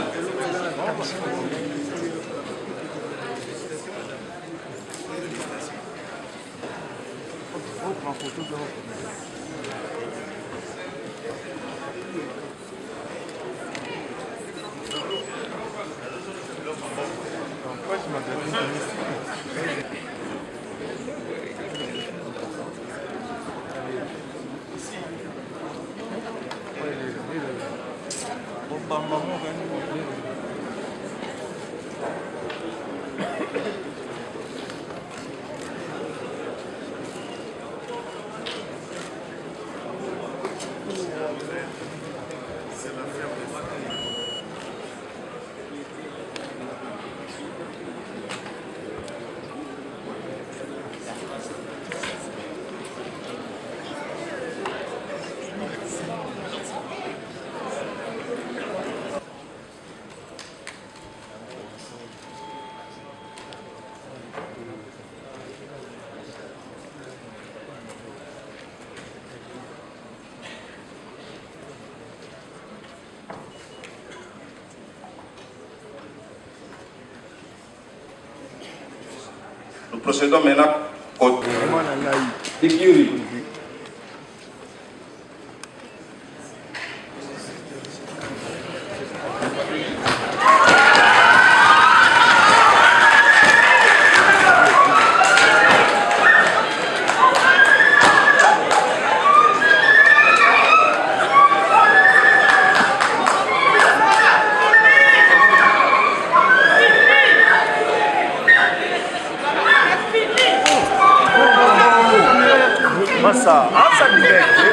Nous procédons maintenant au Tikiri. Massa, alça direto.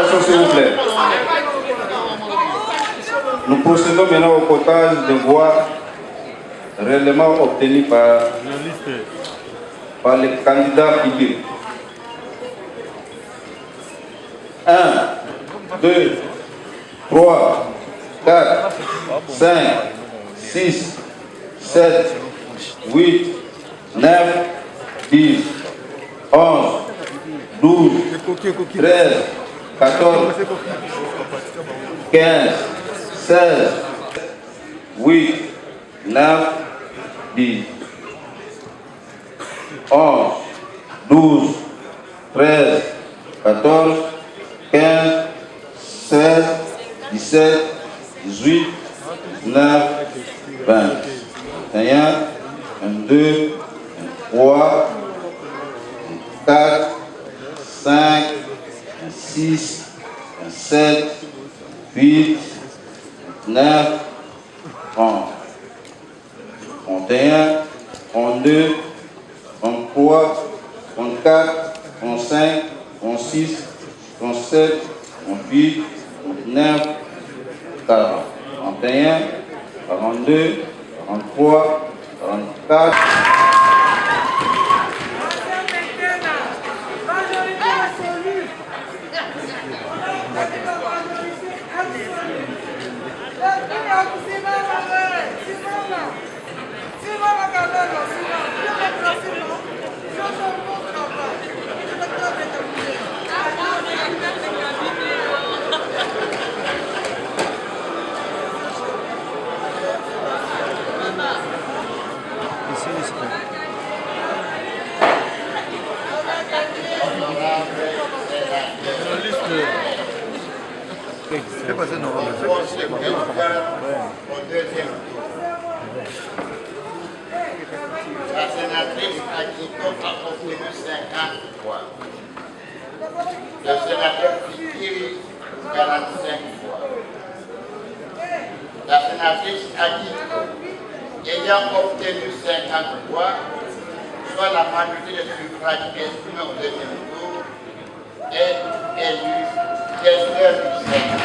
Attention s'il vous plaît. Nous procédons maintenant au comptage de voix réellement obtenues par les candidats publics. 1, 2, 3, 4, 5, 6, 7, 8, 9, 10, 11, 12, 13, 14, 15, 16, 8, 9, 10, 11, 12, 13, 14, 15, 16, 17, 18, 19, 20, 21, 22, 23, 24, 5, 6, 7, 8, 9, 30, 31, 32, 33, 34, 35, 36, 37, 38, 39, 40, 41, 42, 43, 44. Au deuxième tour. La sénatrice Akiko a obtenu 50 voix. Le sénateur Fikiri, 45 voix. La sénatrice Akiko, ayant obtenu 50 voix, soit la majorité des suffrages exprimés au deuxième tour, est élue questeur du Sénat.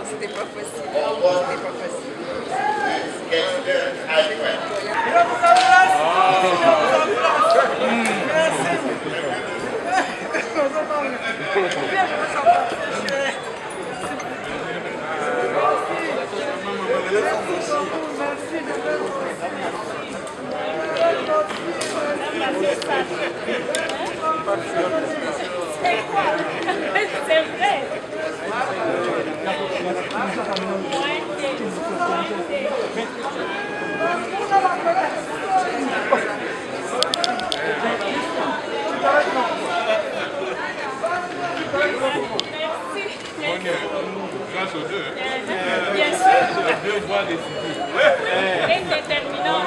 C'était pas facile. C'était pas facile. C'est vrai. Grâce aux deux. Bien sûr. Deux voix décisives. Et déterminant.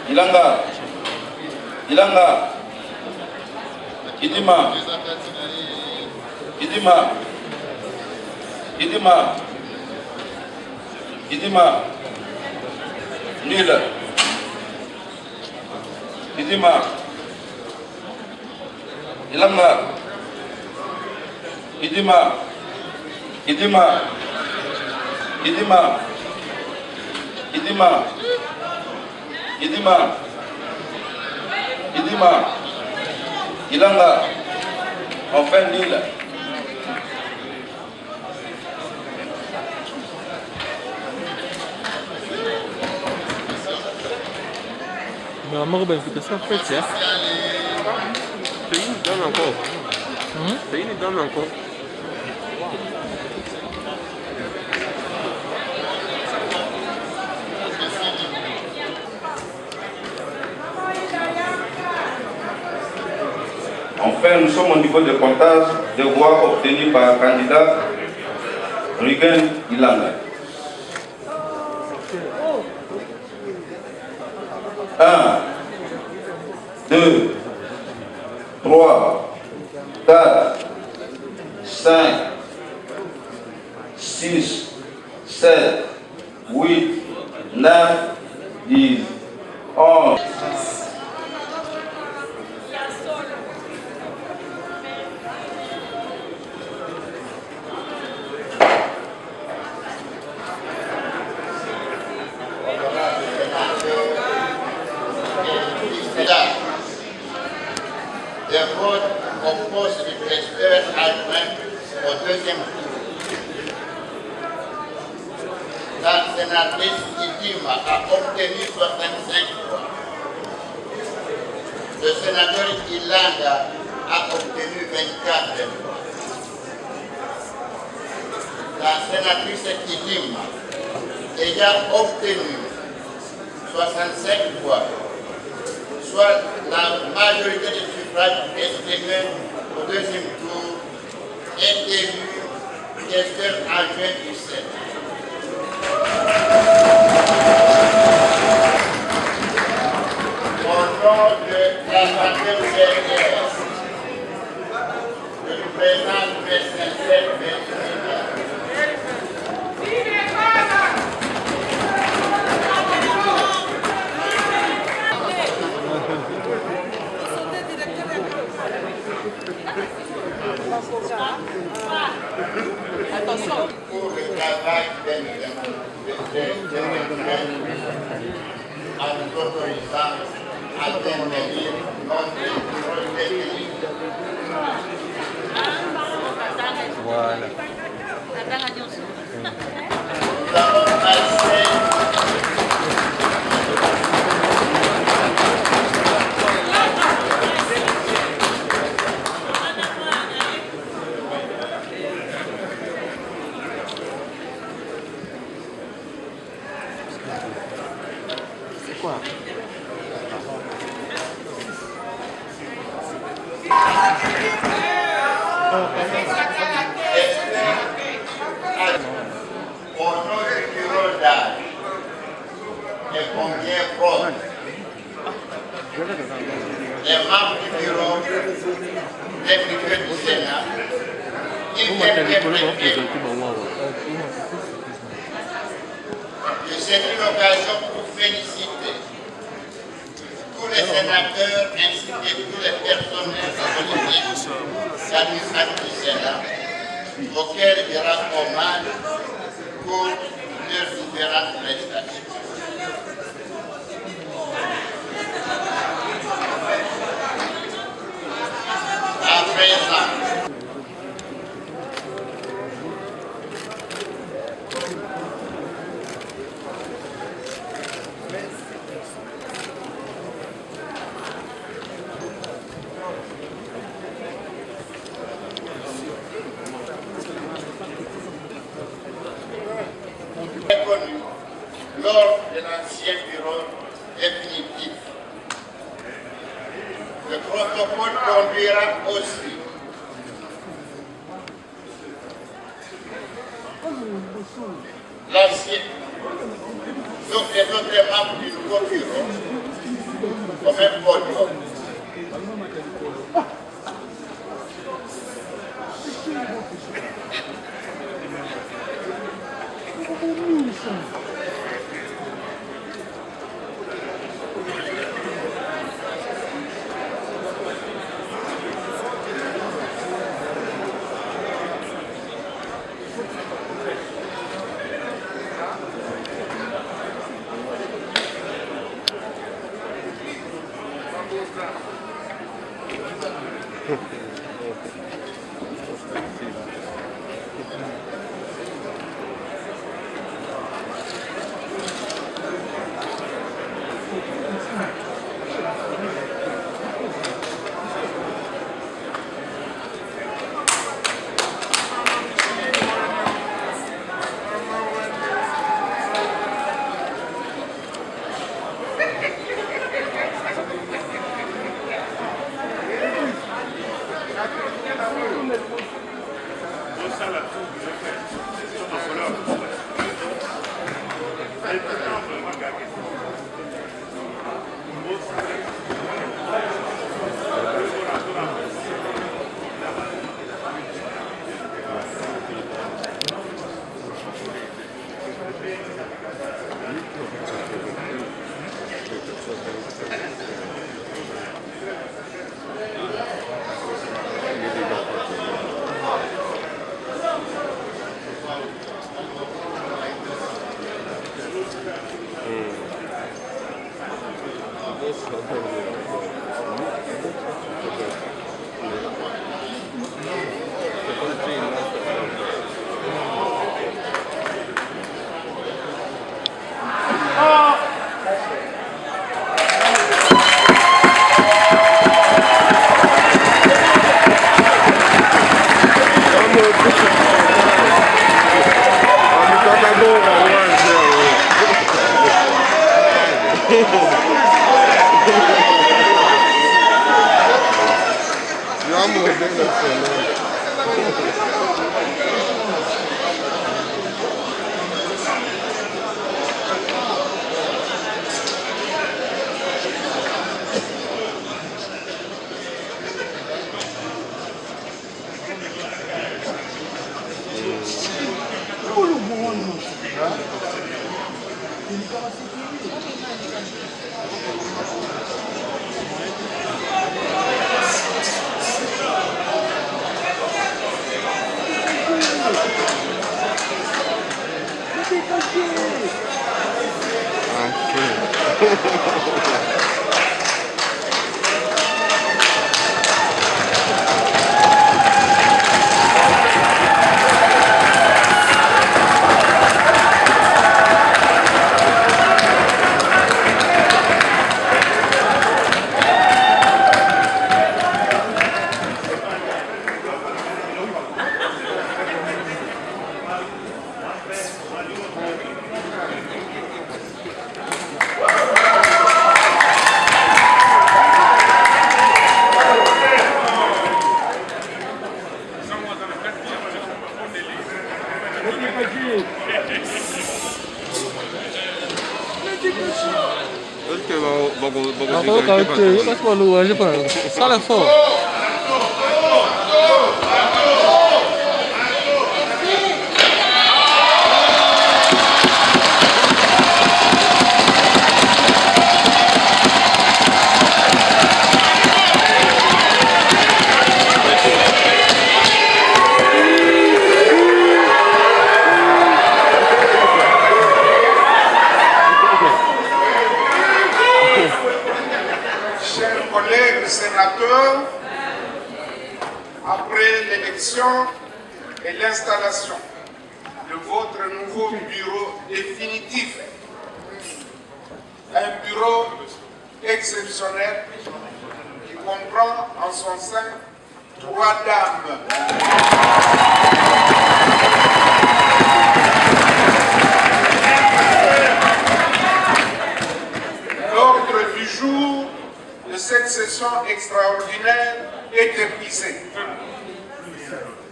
Ilanga, Ilanga, Idima, Idima, Idima, Idima, Nul, Idima, Ilanga, Idima, Idima, Idima, Idima. Idima. Idima. Ilanga. Enfin Lille. Mais la mort, ben, écoutez ça, en fait, c'est. Pays nous donne encore. Pays nous donne encore. Enfin, nous sommes au niveau de comptage des voix obtenues par candidat Rugen Ilanga. 1, 2, 3, 4, 5, 6, 7, 8, 9, 10, 11. Des votes au poste du président adjoint au deuxième tour. La sénatrice Idima a obtenu 65 voix. Le sénateur Ilanga a obtenu 24 voix. La sénatrice Idima ayant obtenu 65 voix, soit la majorité des suffrages exprimés au deuxième tour, est élue questeur adjoint du Sénat. Au nom de la santé dernière, je lui présente mes sincères félicitations. Attention. Pour le travail en nous autorisant à intervenir notre projet. Voilà. Nous avons passé Quoi? au nom du bureau d'âge et combien proche. Les membres du bureau, les députés du Sénat, ils interprétés. Je saisis l'occasion pour féliciter tous les sénateurs ainsi que tous les personnels politiques administratifs du Sénat auxquels je rends hommage pour leurs différentes prestations. À présent, reconnu lors de l'ancien bureau définitif. Le protocole conduira aussi l'ancien, donc les autres membres du nouveau bureau, au même podium. Sale fort. Chers collègues sénateurs, après l'élection et l'installation de votre nouveau bureau définitif, un bureau exceptionnel qui comprend en son sein 3 dames. L'ordre du jour de cette session extraordinaire est épuisé.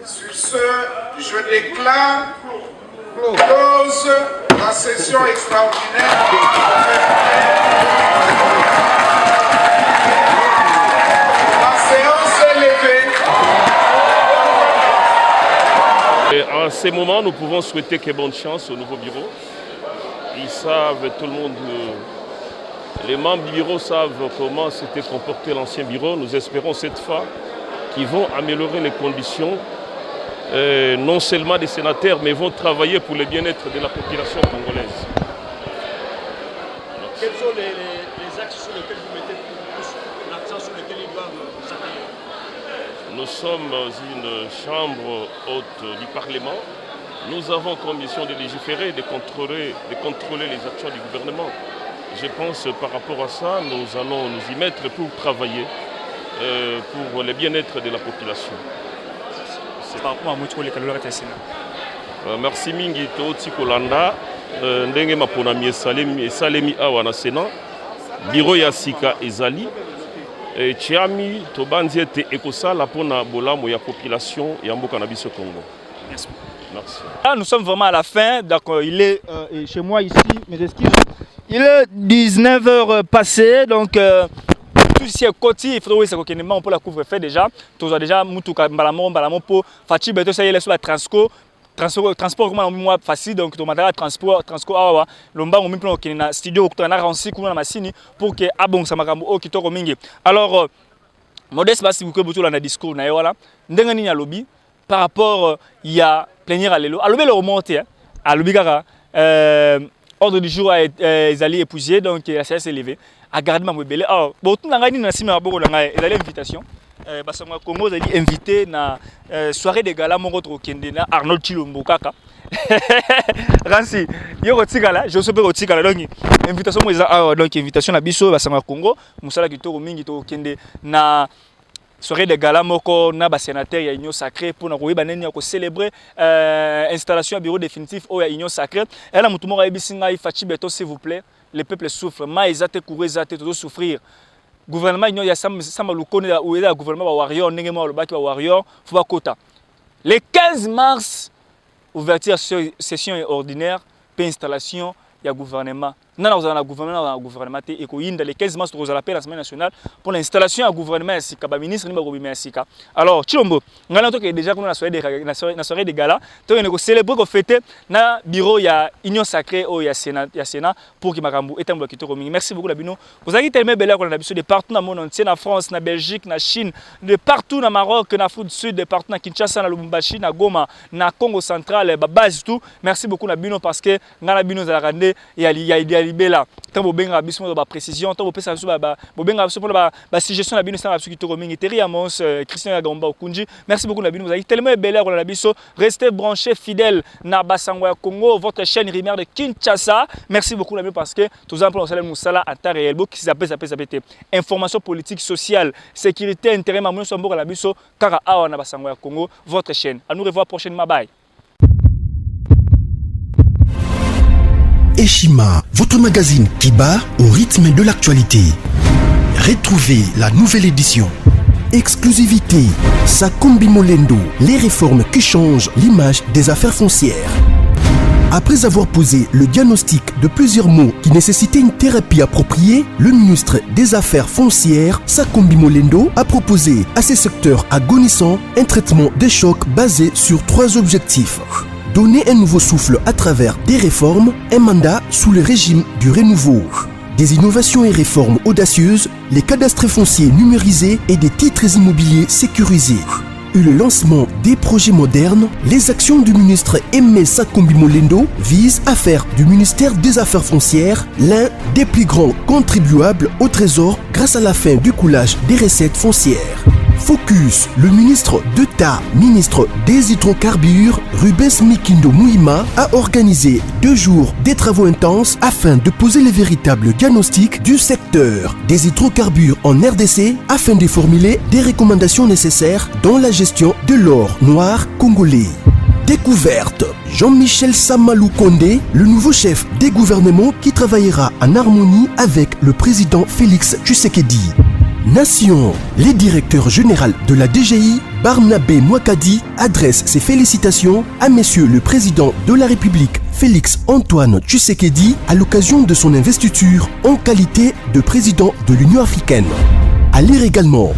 Sur ce, je déclare close la session extraordinaire. La séance est levée. Et en ces moments, nous pouvons souhaiter que bonne chance au nouveau bureau. Ils savent, tout le monde, les membres du bureau savent comment s'était comporté l'ancien bureau. Nous espérons cette fois qu'ils vont améliorer les conditions, non seulement des sénateurs, mais vont travailler pour le bien-être de la population congolaise. Quels sont les axes sur lesquels vous mettez l'accent sur lesquels ils doivent s'appuyer? Nous sommes une chambre haute du Parlement. Nous avons comme mission de légiférer, de contrôler les actions du gouvernement. Je pense par rapport à ça, nous allons nous y mettre pour travailler pour le bien-être de la population. Par rapport à Moutourou, les caloriques étaient merci mingi toti kolanda ndenge maponami esalemi awa na Sénat bureau ya sika ezali chiami tobanzi ete ekosala mpona bolamu ya population ya mboka na biso Congo. Merci. Merci. Là, nous sommes vraiment à la fin. Donc, il est chez moi ici, mes excuses. Il est 19h passé, donc tout ici est côté. Il faudrait que nous on peut la couvre-feu déjà. Tous déjà Mutuka Balamon pour Fatih Beto ça y est sur la transport comment moi facile donc tu m'as transport awa lomba on plan que na studio que na ranci kuna na machine pour que abong ça makambo o kitoko mingi. Alors modeste basi buke butu na discours na wala ndenga nini ya lobby par rapport il y a plénière à l'élo. À lobby le remonter à lobby kaka Ordre du jour a été épousé, donc la séance est levée. A garder ma mobile. Alors, bon, tout le monde a dit que les invitation. Parce que Congo a dit invité na soirée de gala mon autre Kende na Arnold Chilombo Kaka. Ransi, yo tigala, je sais pas tigala donc invitation moi donc invitation na biso basanga Congo, musala kitoko mingi to Kende na soirée de gala moko na ba sénateur ya Union Sacrée pour na koyeba neni ya ko célébrer installation à bureau définitif au ya Union Sacrée. Elle a mutu mo bisinga Fachi Beto s'il vous plaît, le peuple souffre, maïzate kourezate to souffrir. Gouvernement il y a sama lukone ou le gouvernement ba warrior ndenge mo lobaki ba warrior faut ba kota. Le 15 mars ouverture session ordinaire puis installation il y a gouvernement. Non, nous avons un gouvernement et le 15 mars, nous avons l'appel à la semaine nationale pour l'installation du gouvernement SICA, le ministre de SICA. Alors, Chilombo, nous avons déjà dans la soirée de gala, nous avons célébré qu'on fêtait dans le bureau il y a Union Sacrée ou il y a Sénat pour que Makambu ait un bloc. Merci beaucoup, Labino. Vous avez tellement belle qu'on a de partout dans le monde entier, en France, en Belgique, en Chine, de partout dans Maroc, en Afrique du Sud, de partout dans Kinshasa, dans Lubumbashi, dans Goma, dans Congo central, base tout. Merci beaucoup, Labino, parce que dans la Bino, il y a libella tant bo benga biso ba précision tant bo pesa biso ba benga biso pour ba suggestion la bino ça biso ki to mingi teri amos Christian Yagomba Okunji. Merci beaucoup la bino, vous avez tellement belle heure la biso, restez branchés fidèles na Basango ya Congo, votre chaîne Rimer de Kinshasa. Merci beaucoup la bino parce que tous en salem musala à temps réel qui s'appelle information politique sociale sécurité intérêt mamono sombo la biso kara awa na Basango ya Congo, votre chaîne. À nous revoir prochainement, bye. Eshima, votre magazine qui bat au rythme de l'actualité. Retrouvez la nouvelle édition. Exclusivité, Sakombi Molendo, les réformes qui changent l'image des affaires foncières. Après avoir posé le diagnostic de plusieurs maux qui nécessitaient une thérapie appropriée, le ministre des Affaires foncières, Sakombi Molendo, a proposé à ces secteurs agonissants un traitement de choc basé sur 3 objectifs. Donner un nouveau souffle à travers des réformes, un mandat sous le régime du renouveau. Des innovations et réformes audacieuses, les cadastres fonciers numérisés et des titres immobiliers sécurisés. Et le lancement des projets modernes, les actions du ministre Aimé Sakombi Molendo visent à faire du ministère des Affaires foncières l'un des plus grands contribuables au trésor grâce à la fin du coulage des recettes foncières. Focus, le ministre d'État, ministre des hydrocarbures, Rubens Mikindo Mouima, a organisé 2 jours des travaux intenses afin de poser les véritables diagnostics du secteur des hydrocarbures en RDC afin de formuler des recommandations nécessaires dans la gestion de l'or noir congolais. Découverte, Jean-Michel Samalou Kondé, le nouveau chef des gouvernements qui travaillera en harmonie avec le président Félix Tshisekedi. Nation, le directeur général de la DGI, Barnabé Mouakadi, adresse ses félicitations à Monsieur le Président de la République, Félix Antoine Tshisekedi, à l'occasion de son investiture en qualité de président de l'Union africaine. À lire également,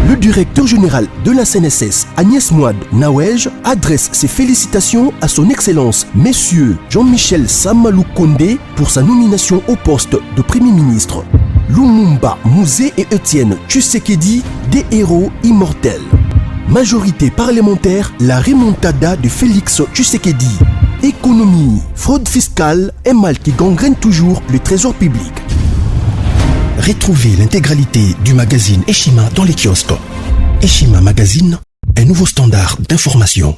le directeur général de la CNSS, Agnès Mouad Nawej, adresse ses félicitations à son Excellence, Monsieur Jean-Michel Samalou Kondé, pour sa nomination au poste de Premier ministre. Lumumba, Mouzé et Étienne Tshisekedi, des héros immortels. Majorité parlementaire, la remontada de Félix Tshisekedi. Économie, fraude fiscale, un mal qui gangrène toujours le trésor public. Retrouvez l'intégralité du magazine Eshima dans les kiosques. Eshima Magazine, un nouveau standard d'information.